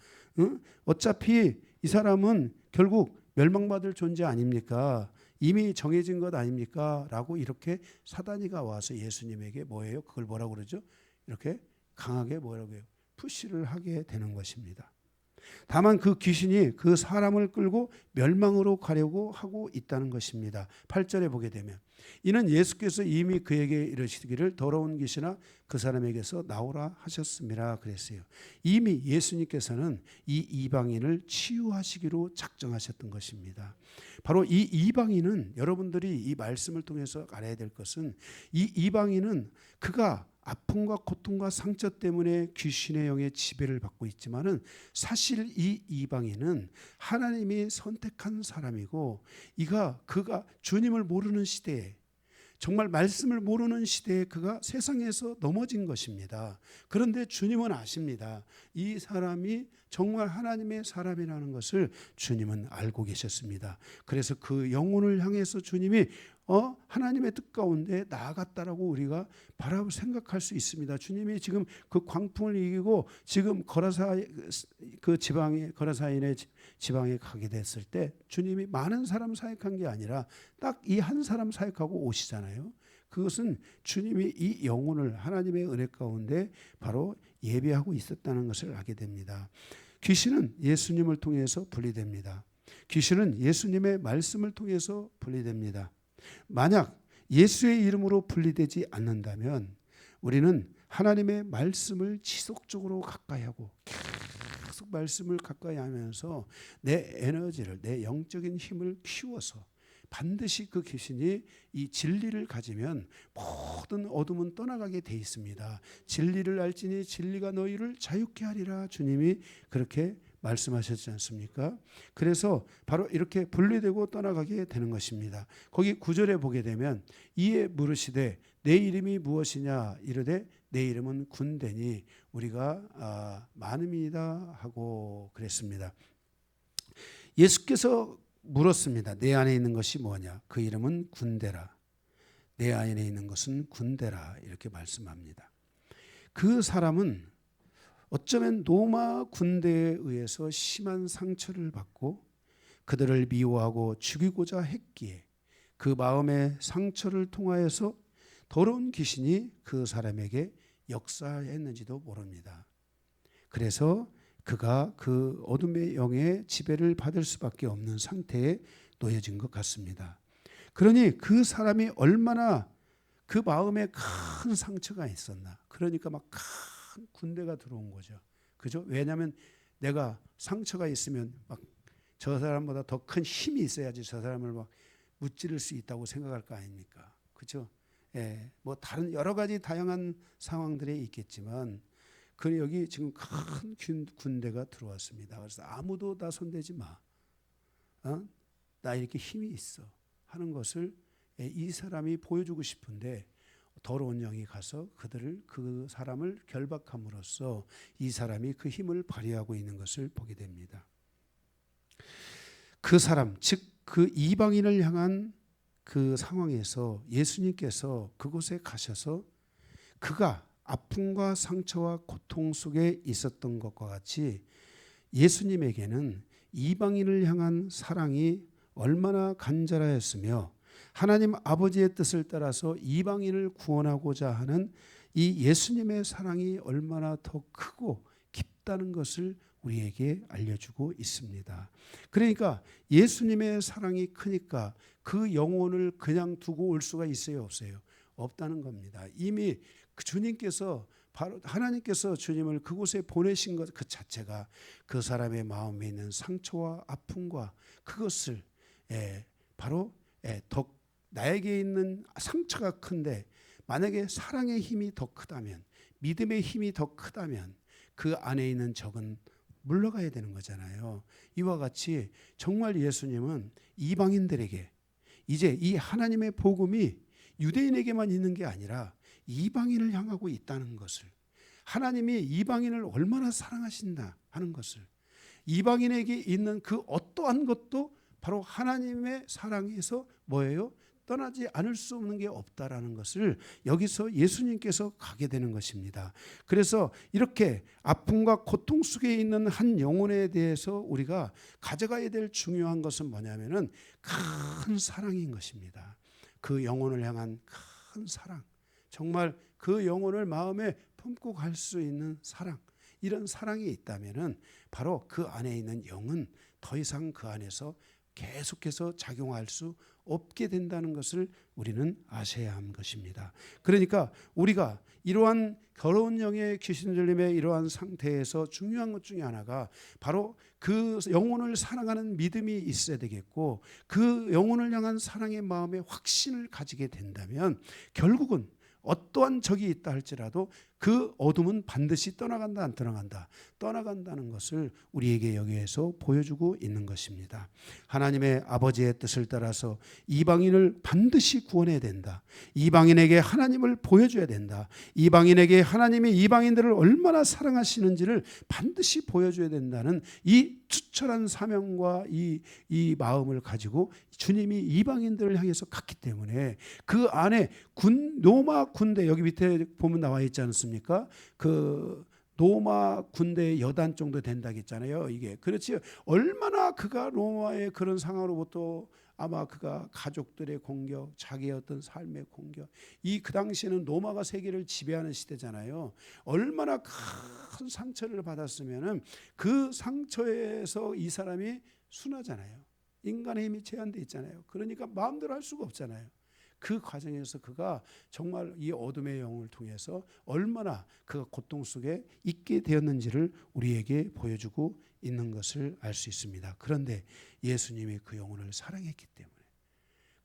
어차피 이 사람은 결국 멸망받을 존재 아닙니까? 이미 정해진 것 아닙니까? 라고 이렇게 사단이가 와서 예수님에게 뭐예요? 그걸 뭐라고 그러죠? 이렇게 강하게 뭐라고 해요? 푸시를 하게 되는 것입니다. 다만 그 귀신이 그 사람을 끌고 멸망으로 가려고 하고 있다는 것입니다. 8절에 보게 되면 이는 예수께서 이미 그에게 이르시기를 더러운 귀신아 그 사람에게서 나오라 하셨음이라 그랬어요. 이미 예수님께서는 이 이방인을 치유하시기로 작정하셨던 것입니다. 바로 이 이방인은 여러분들이 이 말씀을 통해서 알아야 될 것은 이 이방인은 그가 아픔과 고통과 상처 때문에 귀신의 영의 지배를 받고 있지만은 사실 이 이방인은 하나님이 선택한 사람이고 그가 주님을 모르는 시대에 정말 말씀을 모르는 시대에 그가 세상에서 넘어진 것입니다. 그런데 주님은 아십니다. 이 사람이 정말 하나님의 사람이라는 것을 주님은 알고 계셨습니다. 그래서 그 영혼을 향해서 주님이 하나님의 뜻 가운데 나아갔다라고 우리가 바라볼 생각할 수 있습니다. 주님이 지금 그 광풍을 이기고 지금 거라사인의 지방에 가게 됐을 때 주님이 많은 사람 사역한 게 아니라 딱 이 한 사람 사역하고 오시잖아요. 그것은 주님이 이 영혼을 하나님의 은혜 가운데 바로 예비하고 있었다는 것을 알게 됩니다. 귀신은 예수님을 통해서 분리됩니다. 귀신은 예수님의 말씀을 통해서 분리됩니다. 만약 예수의 이름으로 분리되지 않는다면 우리는 하나님의 말씀을 지속적으로 가까이 하고 계속 말씀을 가까이 하면서 내 에너지를 내 영적인 힘을 키워서 반드시 그 귀신이 이 진리를 가지면 모든 어둠은 떠나가게 돼 있습니다. 진리를 알지니 진리가 너희를 자유케 하리라 주님이 그렇게 말씀하셨지 않습니까? 그래서 바로 이렇게 분리되고 떠나가게 되는 것입니다. 거기 9절에 보게 되면 이에 물으시되 내 이름이 무엇이냐 이르되 내 이름은 군대니 우리가 많음이다 하고 그랬습니다. 예수께서 물었습니다. 내 안에 있는 것이 뭐냐? 그 이름은 군대라. 내 안에 있는 것은 군대라 이렇게 말씀합니다. 그 사람은 어쩌면 로마 군대에 의해서 심한 상처를 받고 그들을 미워하고 죽이고자 했기에 그 마음의 상처를 통하여서 더러운 귀신이 그 사람에게 역사했는지도 모릅니다. 그래서 그가 그 어둠의 영의 지배를 받을 수밖에 없는 상태에 놓여진 것 같습니다. 그러니 그 사람이 얼마나 그 마음에 큰 상처가 있었나. 그러니까 막 큰 군대가 들어온 거죠. 그죠? 왜냐하면 내가 상처가 있으면 막 저 사람보다 더 큰 힘이 있어야지 저 사람을 막 무찌를 수 있다고 생각할 거 아닙니까? 그죠? 예, 뭐 다른 여러 가지 다양한 상황들이 있겠지만 그 여기 지금 큰 군대가 들어왔습니다. 그래서 아무도 나 손대지 마. 나 이렇게 힘이 있어 하는 것을 이 사람이 보여주고 싶은데 더러운 영이 가서 그 사람을 결박함으로써 이 사람이 그 힘을 발휘하고 있는 것을 보게 됩니다. 그 사람, 즉 그 이방인을 향한 그 상황에서 예수님께서 그곳에 가셔서 그가 아픔과 상처와 고통 속에 있었던 것과 같이 예수님에게는 이방인을 향한 사랑이 얼마나 간절하였으며 하나님 아버지의 뜻을 따라서 이방인을 구원하고자 하는 이 예수님의 사랑이 얼마나 더 크고 깊다는 것을 우리에게 알려주고 있습니다. 그러니까 예수님의 사랑이 크니까 그 영혼을 그냥 두고 올 수가 있어요, 없어요? 없다는 겁니다. 이미 주님께서 바로 하나님께서 주님을 그곳에 보내신 것 그 자체가 그 사람의 마음에 있는 상처와 아픔과 그것을 바로 더 나에게 있는 상처가 큰데 만약에 사랑의 힘이 더 크다면 믿음의 힘이 더 크다면 그 안에 있는 적은 물러가야 되는 거잖아요. 이와 같이 정말 예수님은 이방인들에게 이제 이 하나님의 복음이 유대인에게만 있는 게 아니라 이방인을 향하고 있다는 것을 하나님이 이방인을 얼마나 사랑하신다 하는 것을 이방인에게 있는 그 어떠한 것도 바로 하나님의 사랑에서 뭐예요? 떠나지 않을 수 없는 게 없다라는 것을 여기서 예수님께서 가게 되는 것입니다. 그래서 이렇게 아픔과 고통 속에 있는 한 영혼에 대해서 우리가 가져가야 될 중요한 것은 뭐냐면은 큰 사랑인 것입니다. 그 영혼을 향한 큰 사랑, 정말 그 영혼을 마음에 품고 갈 수 있는 사랑, 이런 사랑이 있다면은 바로 그 안에 있는 영은 더 이상 그 안에서 계속해서 작용할 수 없게 된다는 것을 우리는 아셔야 하는 것입니다. 그러니까 우리가 이러한 더러운 영의 귀신 들림의 이러한 상태에서 중요한 것 중에 하나가 바로 그 영혼을 사랑하는 믿음이 있어야 되겠고 그 영혼을 향한 사랑의 마음에 확신을 가지게 된다면 결국은 어떠한 적이 있다 할지라도 그 어둠은 반드시 떠나간다 안 떠나간다? 떠나간다는 것을 우리에게 여기에서 보여주고 있는 것입니다. 하나님의 아버지의 뜻을 따라서 이방인을 반드시 구원해야 된다. 이방인에게 하나님을 보여줘야 된다. 이방인에게 하나님이 이방인들을 얼마나 사랑하시는지를 반드시 보여줘야 된다는 이 추천한 사명과 이 마음을 가지고 주님이 이방인들을 향해서 갔기 때문에 그 안에 로마 군대 여기 밑에 보면 나와 있지 않습니까? 그 로마 군대의 여단 정도 된다고 했잖아요. 이게 그렇지 얼마나 그가 로마의 그런 상황으로부터 아마 그가 가족들의 공격, 자기의 어떤 삶의 공격, 그 당시에는 로마가 세계를 지배하는 시대잖아요. 얼마나 큰 상처를 받았으면은 그 상처에서 이 사람이 순하잖아요. 인간의 힘이 제한되어 있잖아요. 그러니까 마음대로 할 수가 없잖아요. 그 과정에서 그가 정말 이 어둠의 영을 통해서 얼마나 그가 고통 속에 있게 되었는지를 우리에게 보여주고 있는 것을 알 수 있습니다. 그런데 예수님이 그 영혼을 사랑했기 때문에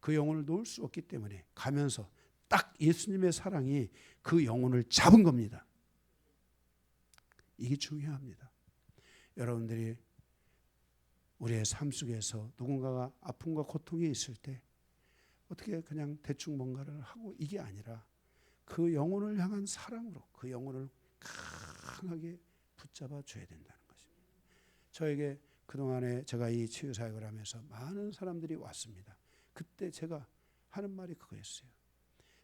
그 영혼을 놓을 수 없기 때문에 가면서 딱 예수님의 사랑이 그 영혼을 잡은 겁니다. 이게 중요합니다. 여러분들이 우리의 삶 속에서 누군가가 아픔과 고통이 있을 때 어떻게 그냥 대충 뭔가를 하고 이게 아니라 그 영혼을 향한 사랑으로 그 영혼을 강하게 붙잡아 줘야 된다는 것입니다. 저에게 그동안에 제가 이 치유사역을 하면서 많은 사람들이 왔습니다. 그때 제가 하는 말이 그거였어요.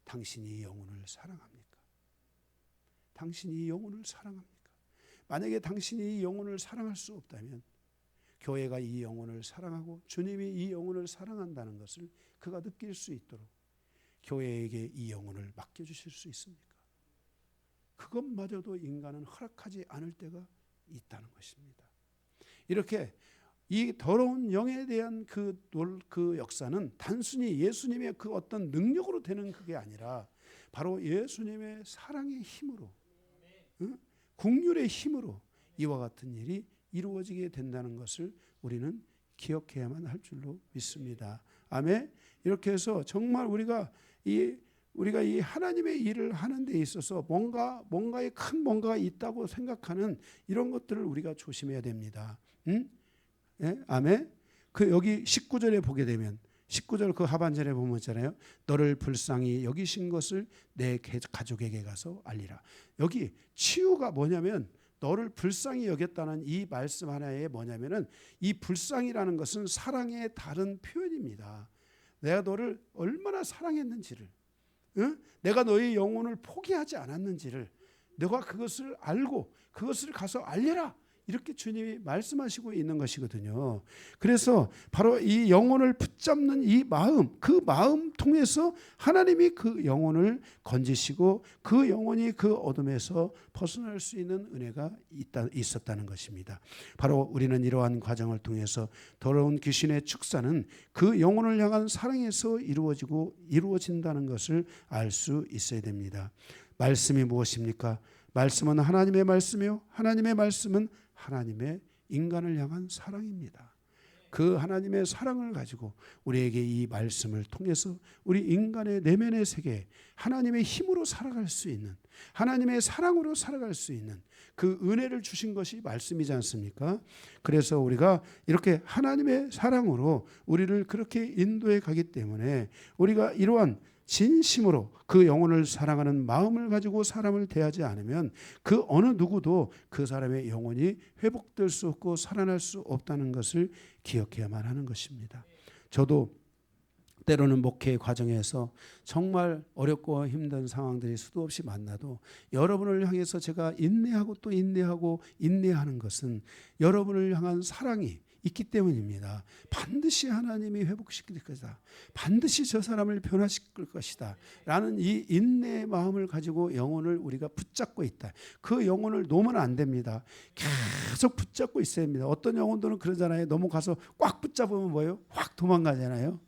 당신이 이 영혼을 사랑합니까? 당신이 이 영혼을 사랑합니까? 만약에 당신이 이 영혼을 사랑할 수 없다면 교회가 이 영혼을 사랑하고 주님이 이 영혼을 사랑한다는 것을 그가 느낄 수 있도록 교회에게 이 영혼을 맡겨주실 수 있습니까? 그것마저도 인간은 허락하지 않을 때가 있다는 것입니다. 이렇게 이 더러운 영에 대한 그 역사는 단순히 예수님의 그 어떤 능력으로 되는 그게 아니라 바로 예수님의 사랑의 힘으로, 긍휼의 힘으로 이와 같은 일이 이루어지게 된다는 것을 우리는 기억해야만 할 줄로 믿습니다. 아멘. 이렇게 해서 정말 우리가 이 하나님의 일을 하는 데 있어서 뭔가의 큰 뭔가가 있다고 생각하는 이런 것들을 우리가 조심해야 됩니다. 예? 아멘. 그 여기 19절에 보게 되면 19절 그 하반절에 보면 있잖아요. 너를 불쌍히 여기신 것을 내 가족에게 가서 알리라. 여기 치유가 뭐냐면 너를 불쌍히 여겼다는 이 말씀 하나에 뭐냐면은 이 불쌍이라는 것은 사랑의 다른 표현입니다. 내가 너를 얼마나 사랑했는지를, 내가 너의 영혼을 포기하지 않았는지를, 너가 그것을 알고 그것을 가서 알려라. 이렇게 주님이 말씀하시고 있는 것이거든요. 그래서 바로 이 영혼을 붙잡는 이 마음, 그 마음 통해서 하나님이 그 영혼을 건지시고 그 영혼이 그 어둠에서 벗어날 수 있는 은혜가 있었다는 것입니다. 바로 우리는 이러한 과정을 통해서 더러운 귀신의 축사는 그 영혼을 향한 사랑에서 이루어진다는 것을 알 수 있어야 됩니다. 말씀이 무엇입니까? 말씀은 하나님의 말씀이요, 하나님의 말씀은 하나님의 인간을 향한 사랑입니다. 그 하나님의 사랑을 가지고 우리에게 이 말씀을 통해서 우리 인간의 내면의 세계에 하나님의 힘으로 살아갈 수 있는, 하나님의 사랑으로 살아갈 수 있는 그 은혜를 주신 것이 말씀이지 않습니까? 그래서 우리가 이렇게 하나님의 사랑으로 우리를 그렇게 인도해 가기 때문에 우리가 이러한 진심으로 그 영혼을 사랑하는 마음을 가지고 사람을 대하지 않으면 그 어느 누구도 그 사람의 영혼이 회복될 수 없고 살아날 수 없다는 것을 기억해야만 하는 것입니다. 저도 때로는 목회 과정에서 정말 어렵고 힘든 상황들이 수도 없이 만나도 여러분을 향해서 제가 인내하고 또 인내하고 인내하는 것은 여러분을 향한 사랑이 있기 때문입니다. 반드시 하나님이 회복시킬 것이다. 반드시 저 사람을 변화시킬 것이다. 라는 이 인내의 마음을 가지고 영혼을 우리가 붙잡고 있다. 그 영혼을 놓으면 안 됩니다. 계속 붙잡고 있어야 합니다. 어떤 영혼들은 그러잖아요. 너무 가서 꽉 붙잡으면 뭐예요? 확 도망가잖아요.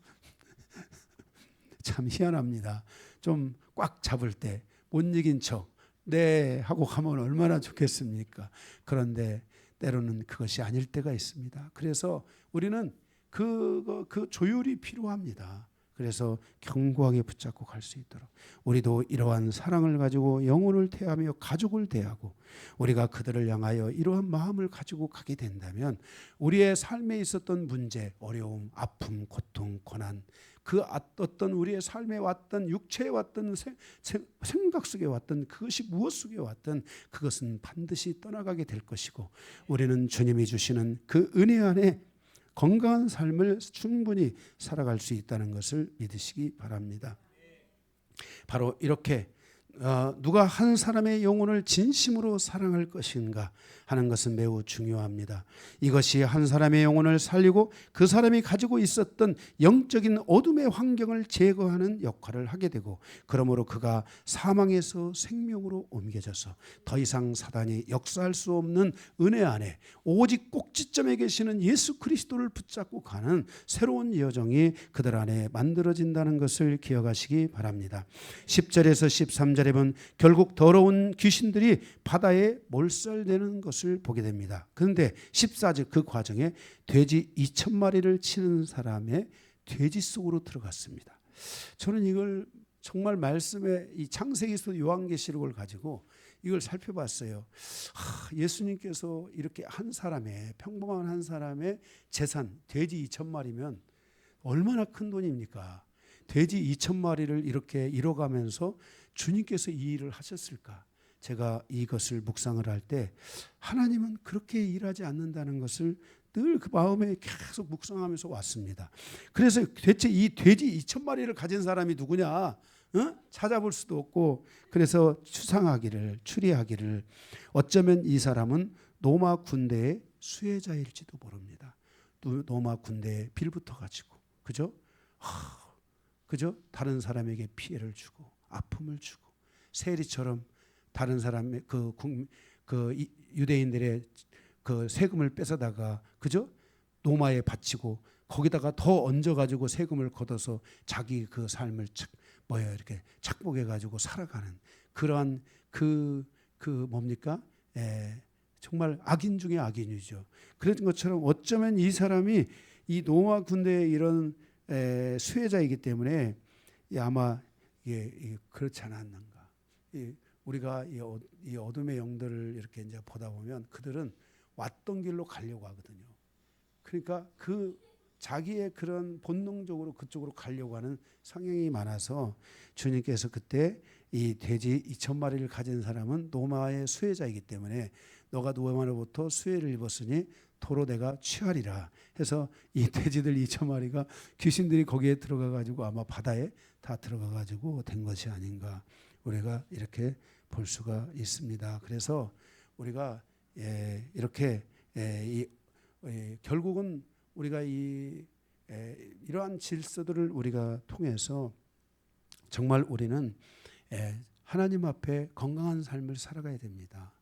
참 희한합니다. 좀 꽉 잡을 때 못 이긴 척 네 하고 가면 얼마나 좋겠습니까? 그런데 때로는 그것이 아닐 때가 있습니다. 그래서 우리는 그 조율이 필요합니다. 그래서 견고하게 붙잡고 갈 수 있도록 우리도 이러한 사랑을 가지고 영혼을 대하며 가족을 대하고 우리가 그들을 향하여 이러한 마음을 가지고 가게 된다면 우리의 삶에 있었던 문제, 어려움, 아픔, 고통, 고난, 그 어떤 우리의 삶에 왔던 육체에 왔던 생각 속에 왔던 그것이 무엇 속에 왔던 그것은 반드시 떠나가게 될 것이고 우리는 주님이 주시는 그 은혜 안에 건강한 삶을 충분히 살아갈 수 있다는 것을 믿으시기 바랍니다. 바로 이렇게 누가 한 사람의 영혼을 진심으로 사랑할 것인가 하는 것은 매우 중요합니다. 이것이 한 사람의 영혼을 살리고 그 사람이 가지고 있었던 영적인 어둠의 환경을 제거하는 역할을 하게 되고 그러므로 그가 사망에서 생명으로 옮겨져서 더 이상 사단이 역사할 수 없는 은혜 안에 오직 꼭지점에 계시는 예수 그리스도를 붙잡고 가는 새로운 여정이 그들 안에 만들어진다는 것을 기억하시기 바랍니다. 10절에서 13절에 보면 결국 더러운 귀신들이 바다에 몰살되는 것을 보게 됩니다. 그런데 14절 그 과정에 돼지 2,000마리를 치는 사람의 돼지 속으로 들어갔습니다. 저는 이걸 정말 말씀에 이 창세기에서 요한계시록을 가지고 이걸 살펴봤어요. 예수님께서 이렇게 한 사람의 평범한 한 사람의 재산 돼지 2,000마리면 얼마나 큰 돈입니까? 돼지 2,000마리를 이렇게 잃어가면서 주님께서 이 일을 하셨을까? 제가 이것을 묵상을 할 때 하나님은 그렇게 일하지 않는다는 것을 늘 그 마음에 계속 묵상하면서 왔습니다. 그래서 대체 이 돼지 2,000마리를 가진 사람이 누구냐? 찾아볼 수도 없고 그래서 추리하기를 어쩌면 이 사람은 로마 군대의 수혜자일지도 모릅니다. 로마 군대에 빌붙어 가지고 그죠? 그죠? 다른 사람에게 피해를 주고 아픔을 주고 세리처럼 다른 사람의 그 유대인들의 그 세금을 뺏어다가 그죠? 로마에 바치고 거기다가 더 얹어가지고 세금을 걷어서 자기 그 삶을 이렇게 착복해가지고 살아가는 그러한 뭡니까? 정말 악인 중에 악인이죠. 그런 것처럼 어쩌면 이 사람이 이 로마 군대의 이런 수혜자이기 때문에 아마 이게 그렇지 않았는가. 우리가 이 어둠의 영들을 이렇게 이제 보다 보면 그들은 왔던 길로 가려고 하거든요. 그러니까 그 자기의 그런 본능적으로 그쪽으로 가려고 하는 성향이 많아서 주님께서 그때 이 돼지 2,000마리를 가진 사람은 로마의 수혜자이기 때문에 너가 로마로부터 수혜를 입었으니 도로 내가 취하리라 해서 이 돼지들 2,000마리가 귀신들이 거기에 들어가 가지고 아마 바다에 다 들어가 가지고 된 것이 아닌가 우리가 이렇게 볼 수가 있습니다. 그래서 우리가 이렇게 결국은 우리가 이러한 질서들을 우리가 통해서 정말 우리는 하나님 앞에 건강한 삶을 살아가야 됩니다.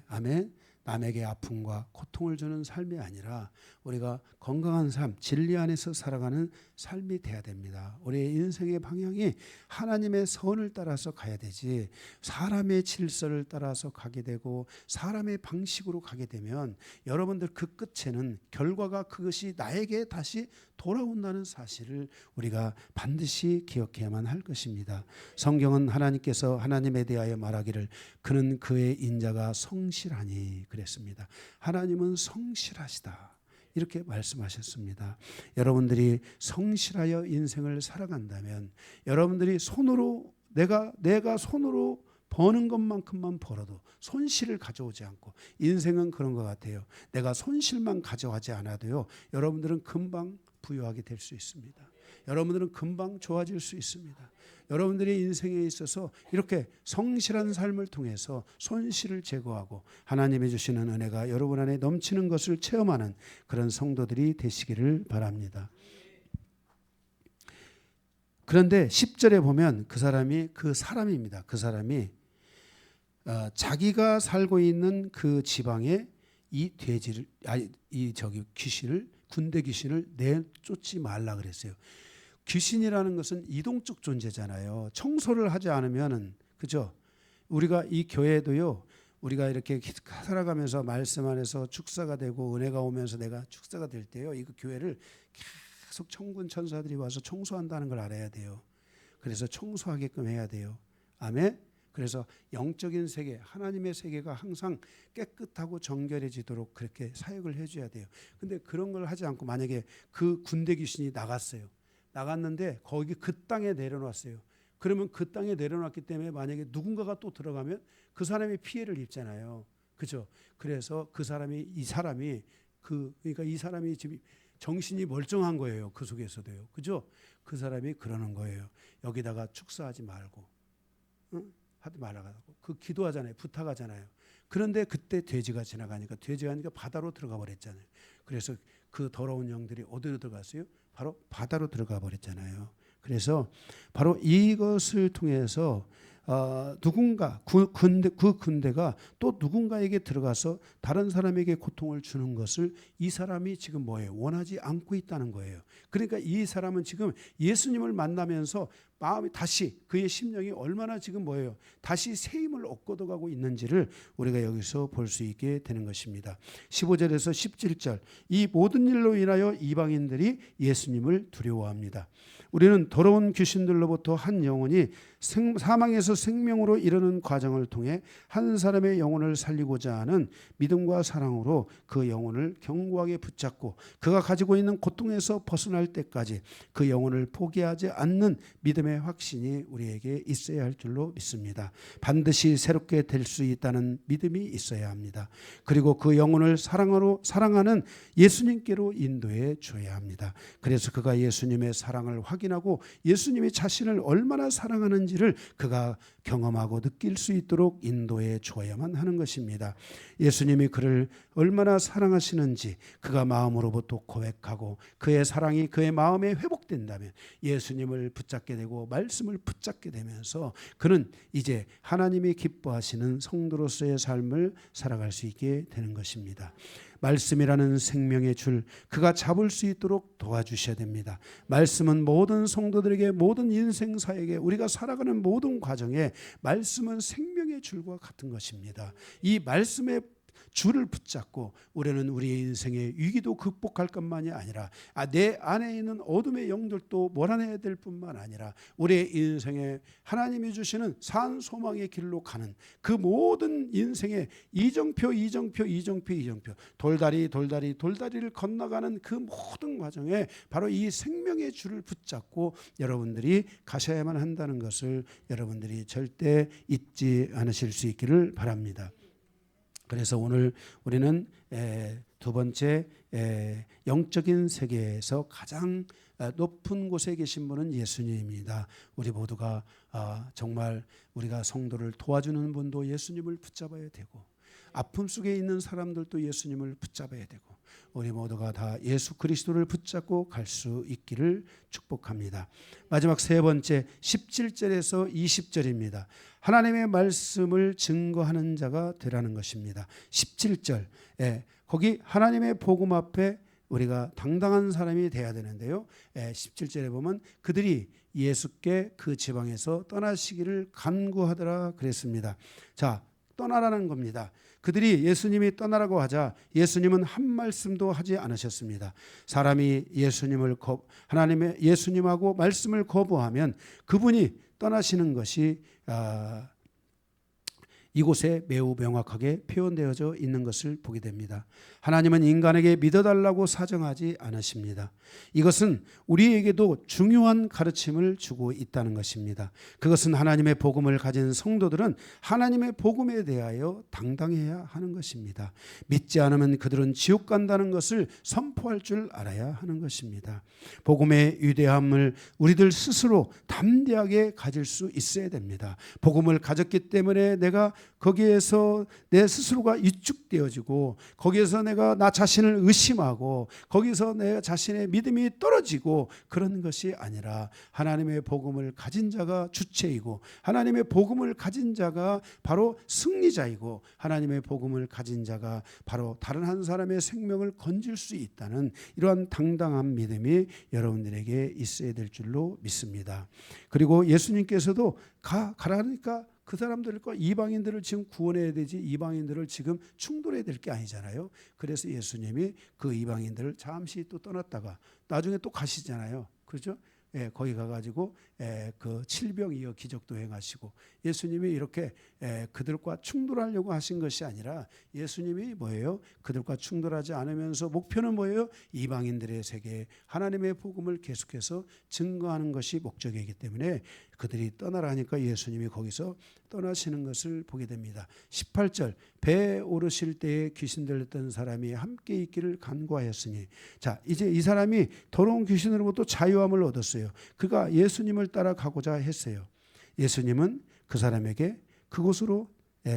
아멘. 남에게 아픔과 고통을 주는 삶이 아니라 우리가 건강한 삶, 진리 안에서 살아가는 삶이 돼야 됩니다. 우리의 인생의 방향이 하나님의 선을 따라서 가야 되지, 사람의 질서를 따라서 가게 되고 사람의 방식으로 가게 되면 여러분들 그 끝에는 결과가 그것이 나에게 다시 돌아온다는 사실을 우리가 반드시 기억해야만 할 것입니다. 성경은 하나님께서 하나님에 대하여 말하기를 그는 그의 인자가 성실하니 그랬습니다. 하나님은 성실하시다. 이렇게 말씀하셨습니다. 여러분들이 성실하여 인생을 살아간다면 여러분들이 손으로 내가 손으로 버는 것만큼만 벌어도 손실을 가져오지 않고, 인생은 그런 것 같아요. 내가 손실만 가져가지 않아도요, 여러분들은 금방 부유하게 될 수 있습니다. 여러분들은 금방 좋아질 수 있습니다. 여러분들의 인생에 있어서 이렇게 성실한 삶을 통해서 손실을 제거하고 하나님이 주시는 은혜가 여러분 안에 넘치는 것을 체험하는 그런 성도들이 되시기를 바랍니다. 그런데 10절에 보면 그 사람입니다. 그 사람이 자기가 살고 있는 그 지방에 이 귀신을, 군대 귀신을 내쫓지 말라 그랬어요. 귀신이라는 것은 이동적 존재잖아요. 청소를 하지 않으면은, 그죠? 우리가 이 교회도요, 우리가 이렇게 살아가면서 말씀 안에서 축사가 되고 은혜가 오면서 내가 축사가 될 때요, 이 교회를 계속 천군 천사들이 와서 청소한다는 걸 알아야 돼요. 그래서 청소하게끔 해야 돼요. 아멘. 그래서 영적인 세계, 하나님의 세계가 항상 깨끗하고 정결해지도록 그렇게 사역을 해줘야 돼요. 근데 그런 걸 하지 않고 만약에 그 군대 귀신이 나갔는데 거기 그 땅에 내려놨어요. 그러면 그 땅에 내려놨기 때문에 만약에 누군가가 또 들어가면 그 사람이 피해를 입잖아요. 그죠? 그래서 그러니까 이 사람이 지금 정신이 멀쩡한 거예요. 그 속에서도요. 그죠? 그 사람이 그러는 거예요. 여기다가 축사하지 말고, 하지 말라고. 그 기도하잖아요. 부탁하잖아요. 그런데 그때 돼지가 지나가니까 바다로 들어가 버렸잖아요. 그래서 그 더러운 영들이 어디로 들어갔어요? 바로 바다로 들어가 버렸잖아요. 그래서 바로 이것을 통해서 누군가 그 군대가 또 누군가에게 들어가서 다른 사람에게 고통을 주는 것을 이 사람이 지금 원하지 않고 있다는 거예요. 그러니까 이 사람은 지금 예수님을 만나면서 마음이 다시, 그의 심령이 얼마나 지금 다시 새 힘을 얻어가고 있는지를 우리가 여기서 볼 수 있게 되는 것입니다. 15절에서 17절, 이 모든 일로 인하여 이방인들이 예수님을 두려워합니다. 우리는 더러운 귀신들로부터 한 영혼이 사망에서 생명으로 이르는 과정을 통해 한 사람의 영혼을 살리고자 하는 믿음과 사랑으로 그 영혼을 견고하게 붙잡고 그가 가지고 있는 고통에서 벗어날 때까지 그 영혼을 포기하지 않는 믿음의 확신이 우리에게 있어야 할 줄로 믿습니다. 반드시 새롭게 될 수 있다는 믿음이 있어야 합니다. 그리고 그 영혼을 사랑하는 예수님께로 인도해 줘야 합니다. 그래서 그가 예수님의 사랑을 확인하고 예수님이 자신을 얼마나 사랑하는지를 그가 경험하고 느낄 수 있도록 인도해 줘야만 하는 것입니다. 예수님이 그를 얼마나 사랑하시는지 그가 마음으로부터 고백하고 그의 사랑이 그의 마음에 회복된다면 예수님을 붙잡게 되고 말씀을 붙잡게 되면서 그는 이제 하나님이 기뻐하시는 성도로서의 삶을 살아갈 수 있게 되는 것입니다. 말씀이라는 생명의 줄, 그가 잡을 수 있도록 도와주셔야 됩니다. 말씀은 모든 성도들에게, 모든 인생사에게, 우리가 살아가는 모든 과정에 말씀은 생명의 줄과 같은 것입니다. 이 말씀의 줄을 붙잡고 우리는 우리의 인생의 위기도 극복할 것만이 아니라 내 안에 있는 어둠의 영들도 몰아내야 될 뿐만 아니라 우리의 인생에 하나님이 주시는 산 소망의 길로 가는 그 모든 인생의 이정표 돌다리를 건너가는 그 모든 과정에 바로 이 생명의 줄을 붙잡고 여러분들이 가셔야만 한다는 것을 여러분들이 절대 잊지 않으실 수 있기를 바랍니다. 그래서 오늘 우리는 두 번째, 영적인 세계에서 가장 높은 곳에 계신 분은 예수님입니다. 우리 모두가 정말 우리가 성도를 도와주는 분도 예수님을 붙잡아야 되고, 아픔 속에 있는 사람들도 예수님을 붙잡아야 되고 우리 모두가 다 예수 그리스도를 붙잡고 갈 수 있기를 축복합니다. 마지막 세 번째 17절에서 20절입니다. 하나님의 말씀을 증거하는 자가 되라는 것입니다. 17절 거기 하나님의 복음 앞에 우리가 당당한 사람이 돼야 되는데요. 17절에 보면 그들이 예수께 그 지방에서 떠나시기를 간구하더라 그랬습니다. 자, 떠나라는 겁니다. 그들이 예수님이 떠나라고 하자 예수님은 한 말씀도 하지 않으셨습니다. 사람이 하나님의 예수님하고 말씀을 거부하면 그분이 떠나시는 것이 이곳에 매우 명확하게 표현되어져 있는 것을 보게 됩니다. 하나님은 인간에게 믿어달라고 사정하지 않으십니다. 이것은 우리에게도 중요한 가르침을 주고 있다는 것입니다. 그것은 하나님의 복음을 가진 성도들은 하나님의 복음에 대하여 당당해야 하는 것입니다. 믿지 않으면 그들은 지옥 간다는 것을 선포할 줄 알아야 하는 것입니다. 복음의 위대함을 우리들 스스로 담대하게 가질 수 있어야 됩니다. 복음을 가졌기 때문에 내가 거기에서 내 스스로가 위축되어지고 거기에서 내가 나 자신을 의심하고 거기서 내 자신의 믿음이 떨어지고 그런 것이 아니라 하나님의 복음을 가진 자가 주체이고 하나님의 복음을 가진 자가 바로 승리자이고 하나님의 복음을 가진 자가 바로 다른 한 사람의 생명을 건질 수 있다는 이러한 당당한 믿음이 여러분들에게 있어야 될 줄로 믿습니다. 그리고 예수님께서도 가라니까 그 사람들과 이방인들을 지금 구원해야 되지 이방인들을 지금 충돌해야 될 게 아니잖아요. 그래서 예수님이 그 이방인들을 잠시 또 떠났다가 나중에 또 가시잖아요. 그렇죠? 거기 가가지고 그 칠병이어 기적도 행하시고 예수님이 이렇게 그들과 충돌하려고 하신 것이 아니라 예수님이 뭐예요? 그들과 충돌하지 않으면서 목표는 뭐예요? 이방인들의 세계에 하나님의 복음을 계속해서 증거하는 것이 목적이기 때문에 그들이 떠나라 하니까 예수님이 거기서 떠나시는 것을 보게 됩니다. 18절 배에 오르실 때에 귀신 들렸던 사람이 함께 있기를 간구하였으니 자 이제 이 사람이 더러운 귀신으로부터 자유함을 얻었어요. 그가 예수님을 따라가고자 했어요. 예수님은 그 사람에게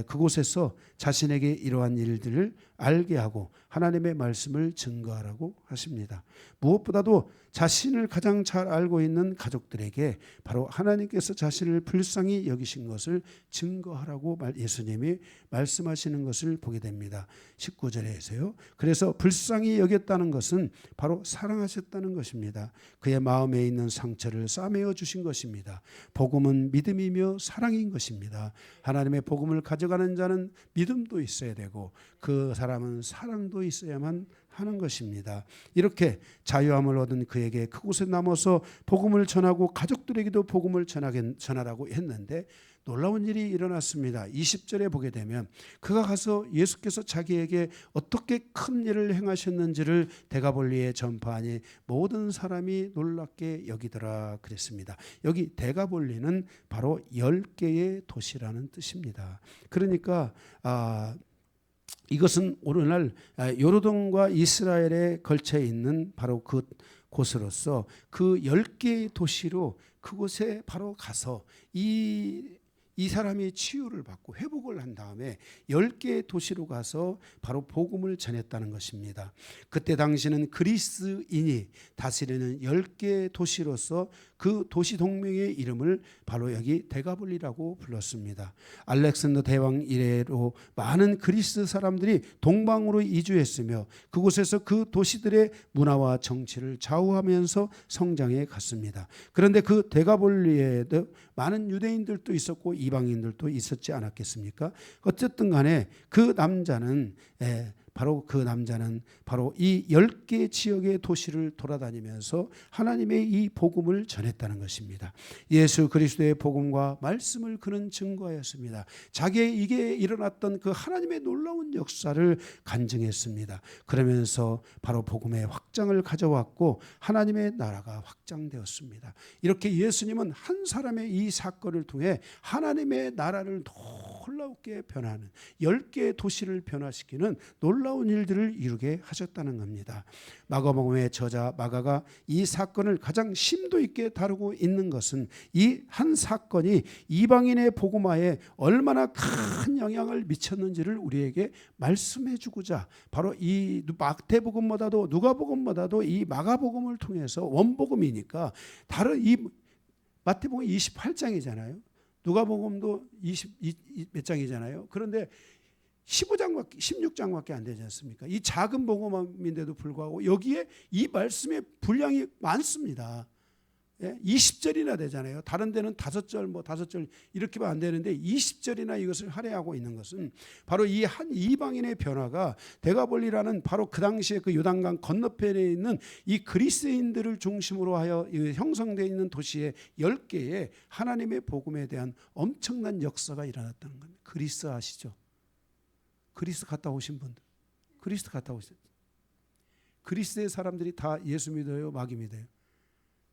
그곳에서 자신에게 이러한 일들을 알게 하고 하나님의 말씀을 증거하라고 하십니다. 무엇보다도 자신을 가장 잘 알고 있는 가족들에게 바로 하나님께서 자신을 불쌍히 여기신 것을 증거하라고 예수님이 말씀하시는 것을 보게 됩니다. 19절에서요. 그래서 불쌍히 여겼다는 것은 바로 사랑하셨다는 것입니다. 그의 마음에 있는 상처를 싸매어 주신 것입니다. 복음은 믿음이며 사랑인 것입니다. 하나님의 복음을 가져가는 자는 믿음도 있어야 되고 그 사람은 사랑도 있어야만 하는 것입니다. 이렇게 자유함을 얻은 그에게 그곳에 남아서 복음을 전하고 가족들에게도 복음을 전하라고 했는데 놀라운 일이 일어났습니다. 20절에 보게 되면 그가 가서 예수께서 자기에게 어떻게 큰 일을 행하셨는지를 데가볼리에 전파하니 모든 사람이 놀랍게 여기더라 그랬습니다. 여기 데가볼리는 바로 10개의 도시라는 뜻입니다. 그러니까 이것은 오늘날 요르단과 이스라엘에 걸쳐 있는 바로 그 곳으로서 그 10개의 도시로 그곳에 바로 가서 이 사람이 치유를 받고 회복을 한 다음에 10개의 도시로 가서 바로 복음을 전했다는 것입니다. 그때 당시는 그리스인이 다스리는 10개의 도시로서 그 도시 동명의 이름을 바로 여기 데가볼리라고 불렀습니다. 알렉산더 대왕 이래로 많은 그리스 사람들이 동방으로 이주했으며 그곳에서 그 도시들의 문화와 정치를 좌우하면서 성장해 갔습니다. 그런데 그 데가볼리에도 많은 유대인들도 있었고 이방인들도 있었지 않았겠습니까? 어쨌든 간에 그 남자는 바로 이 10개 지역의 도시를 돌아다니면서 하나님의 이 복음을 전했다는 것입니다. 예수 그리스도의 복음과 말씀을 그는 증거하였습니다. 자기에게 일어났던 그 하나님의 놀라운 역사를 간증했습니다. 그러면서 바로 복음의 확장을 가져왔고 하나님의 나라가 확장되었습니다. 이렇게 예수님은 한 사람의 이 사건을 통해 하나님의 나라를 놀랍게 변화하는 10개의 도시를 변화시키는 놀라운 놀라운 일들을 이루게 하셨다는 겁니다. 마가복음의 저자 마가가 이 사건을 가장 심도 있게 다루고 있는 것은 이 한 사건이 이방인의 복음화에 얼마나 큰 영향을 미쳤는지를 우리에게 말씀해 주고자 바로 이 마태복음보다도 누가복음보다도 이 마가복음을 통해서 원복음이니까 다른 이 마태복음 28장이잖아요. 누가복음도 20몇 장이잖아요. 그런데 16장밖에 안 되지 않습니까? 이 작은 복음인데도 불구하고 여기에 이 말씀의 분량이 많습니다. 20절이나 되잖아요. 다른 데는 5절, 5절 이렇게만 안 되는데 20절이나 이것을 할애하고 있는 것은 바로 이 한 이방인의 변화가 데가볼리라는 바로 그 당시에 그 요단강 건너편에 있는 이 그리스인들을 중심으로 하여 형성되어 있는 도시의 10개의 하나님의 복음에 대한 엄청난 역사가 일어났다는 겁니다. 그리스 아시죠? 그리스 갔다 오신 분들. 그리스 갔다 오셨죠. 그리스의 사람들이 다 예수 믿어요? 마귀 믿어요?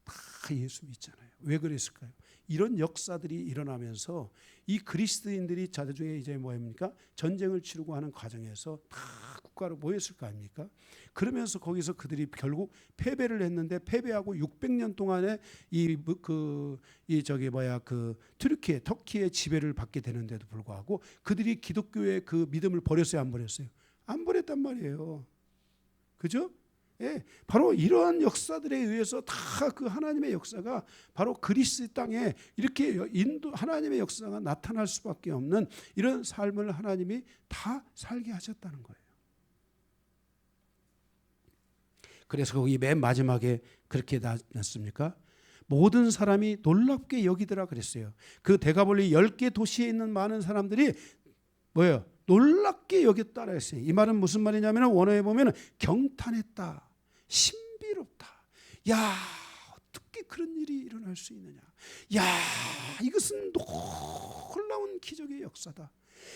다 예수 믿잖아요. 왜 그랬을까요? 이런 역사들이 일어나면서 이 그리스도인들이 자주에 이제 뭐입니까? 전쟁을 치르고 하는 과정에서 다 국가로 모였을 거 아닙니까? 그러면서 거기서 그들이 결국 패배를 했는데 패배하고 600년 동안에 터키의 지배를 받게 되는데도 불구하고 그들이 기독교의 그 믿음을 버렸어요, 안 버렸어요? 안 버렸단 말이에요. 그죠? 예, 바로 이러한 역사들에 의해서 다 그 하나님의 역사가 바로 그리스 땅에 이렇게 하나님의 역사가 나타날 수밖에 없는 이런 삶을 하나님이 다 살게 하셨다는 거예요. 그래서 거기 맨 마지막에 그렇게 났습니까? 모든 사람이 놀랍게 여기더라 그랬어요. 그 데가볼리 10개 도시에 있는 많은 사람들이 뭐예요? 놀랍게 여겼다라 했어요. 이 말은 무슨 말이냐면 원어에 보면 경탄했다, 신비롭다. 야, 어떻게 그런 일이 일어날 수 있느냐? 야, 이것은 놀라운 기적의 역사다.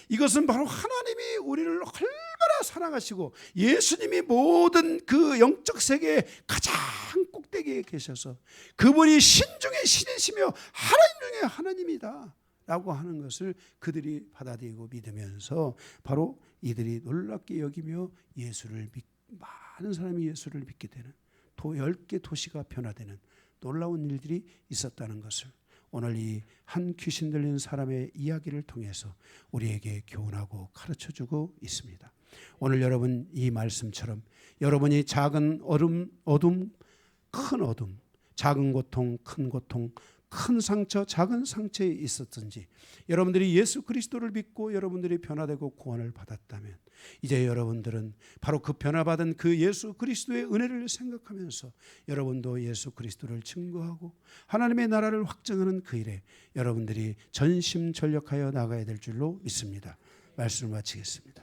이것은 바로 하나님이 우리를 얼마나 사랑하시고 예수님이 모든 그 영적 세계의 가장 꼭대기에 계셔서 그분이 신 중에 신이시며 하나님 중에 하나님이다 라고 하는 것을 그들이 받아들이고 믿으면서 바로 이들이 놀랍게 여기며 많은 사람이 예수를 믿게 되는 10개 도시가 변화되는 놀라운 일들이 있었다는 것을 오늘 이 한 귀신 들린 사람의 이야기를 통해서 우리에게 교훈하고 가르쳐주고 있습니다. 오늘 여러분 이 말씀처럼 여러분이 작은 어둠, 큰 어둠, 작은 고통, 큰 고통, 큰 상처, 작은 상처에 있었든지 여러분들이 예수 그리스도를 믿고 여러분들이 변화되고 구원을 받았다면 이제 여러분들은 바로 그 변화받은 그 예수 그리스도의 은혜를 생각하면서 여러분도 예수 그리스도를 증거하고 하나님의 나라를 확증하는 그 일에 여러분들이 전심전력하여 나가야 될 줄로 믿습니다. 말씀을 마치겠습니다.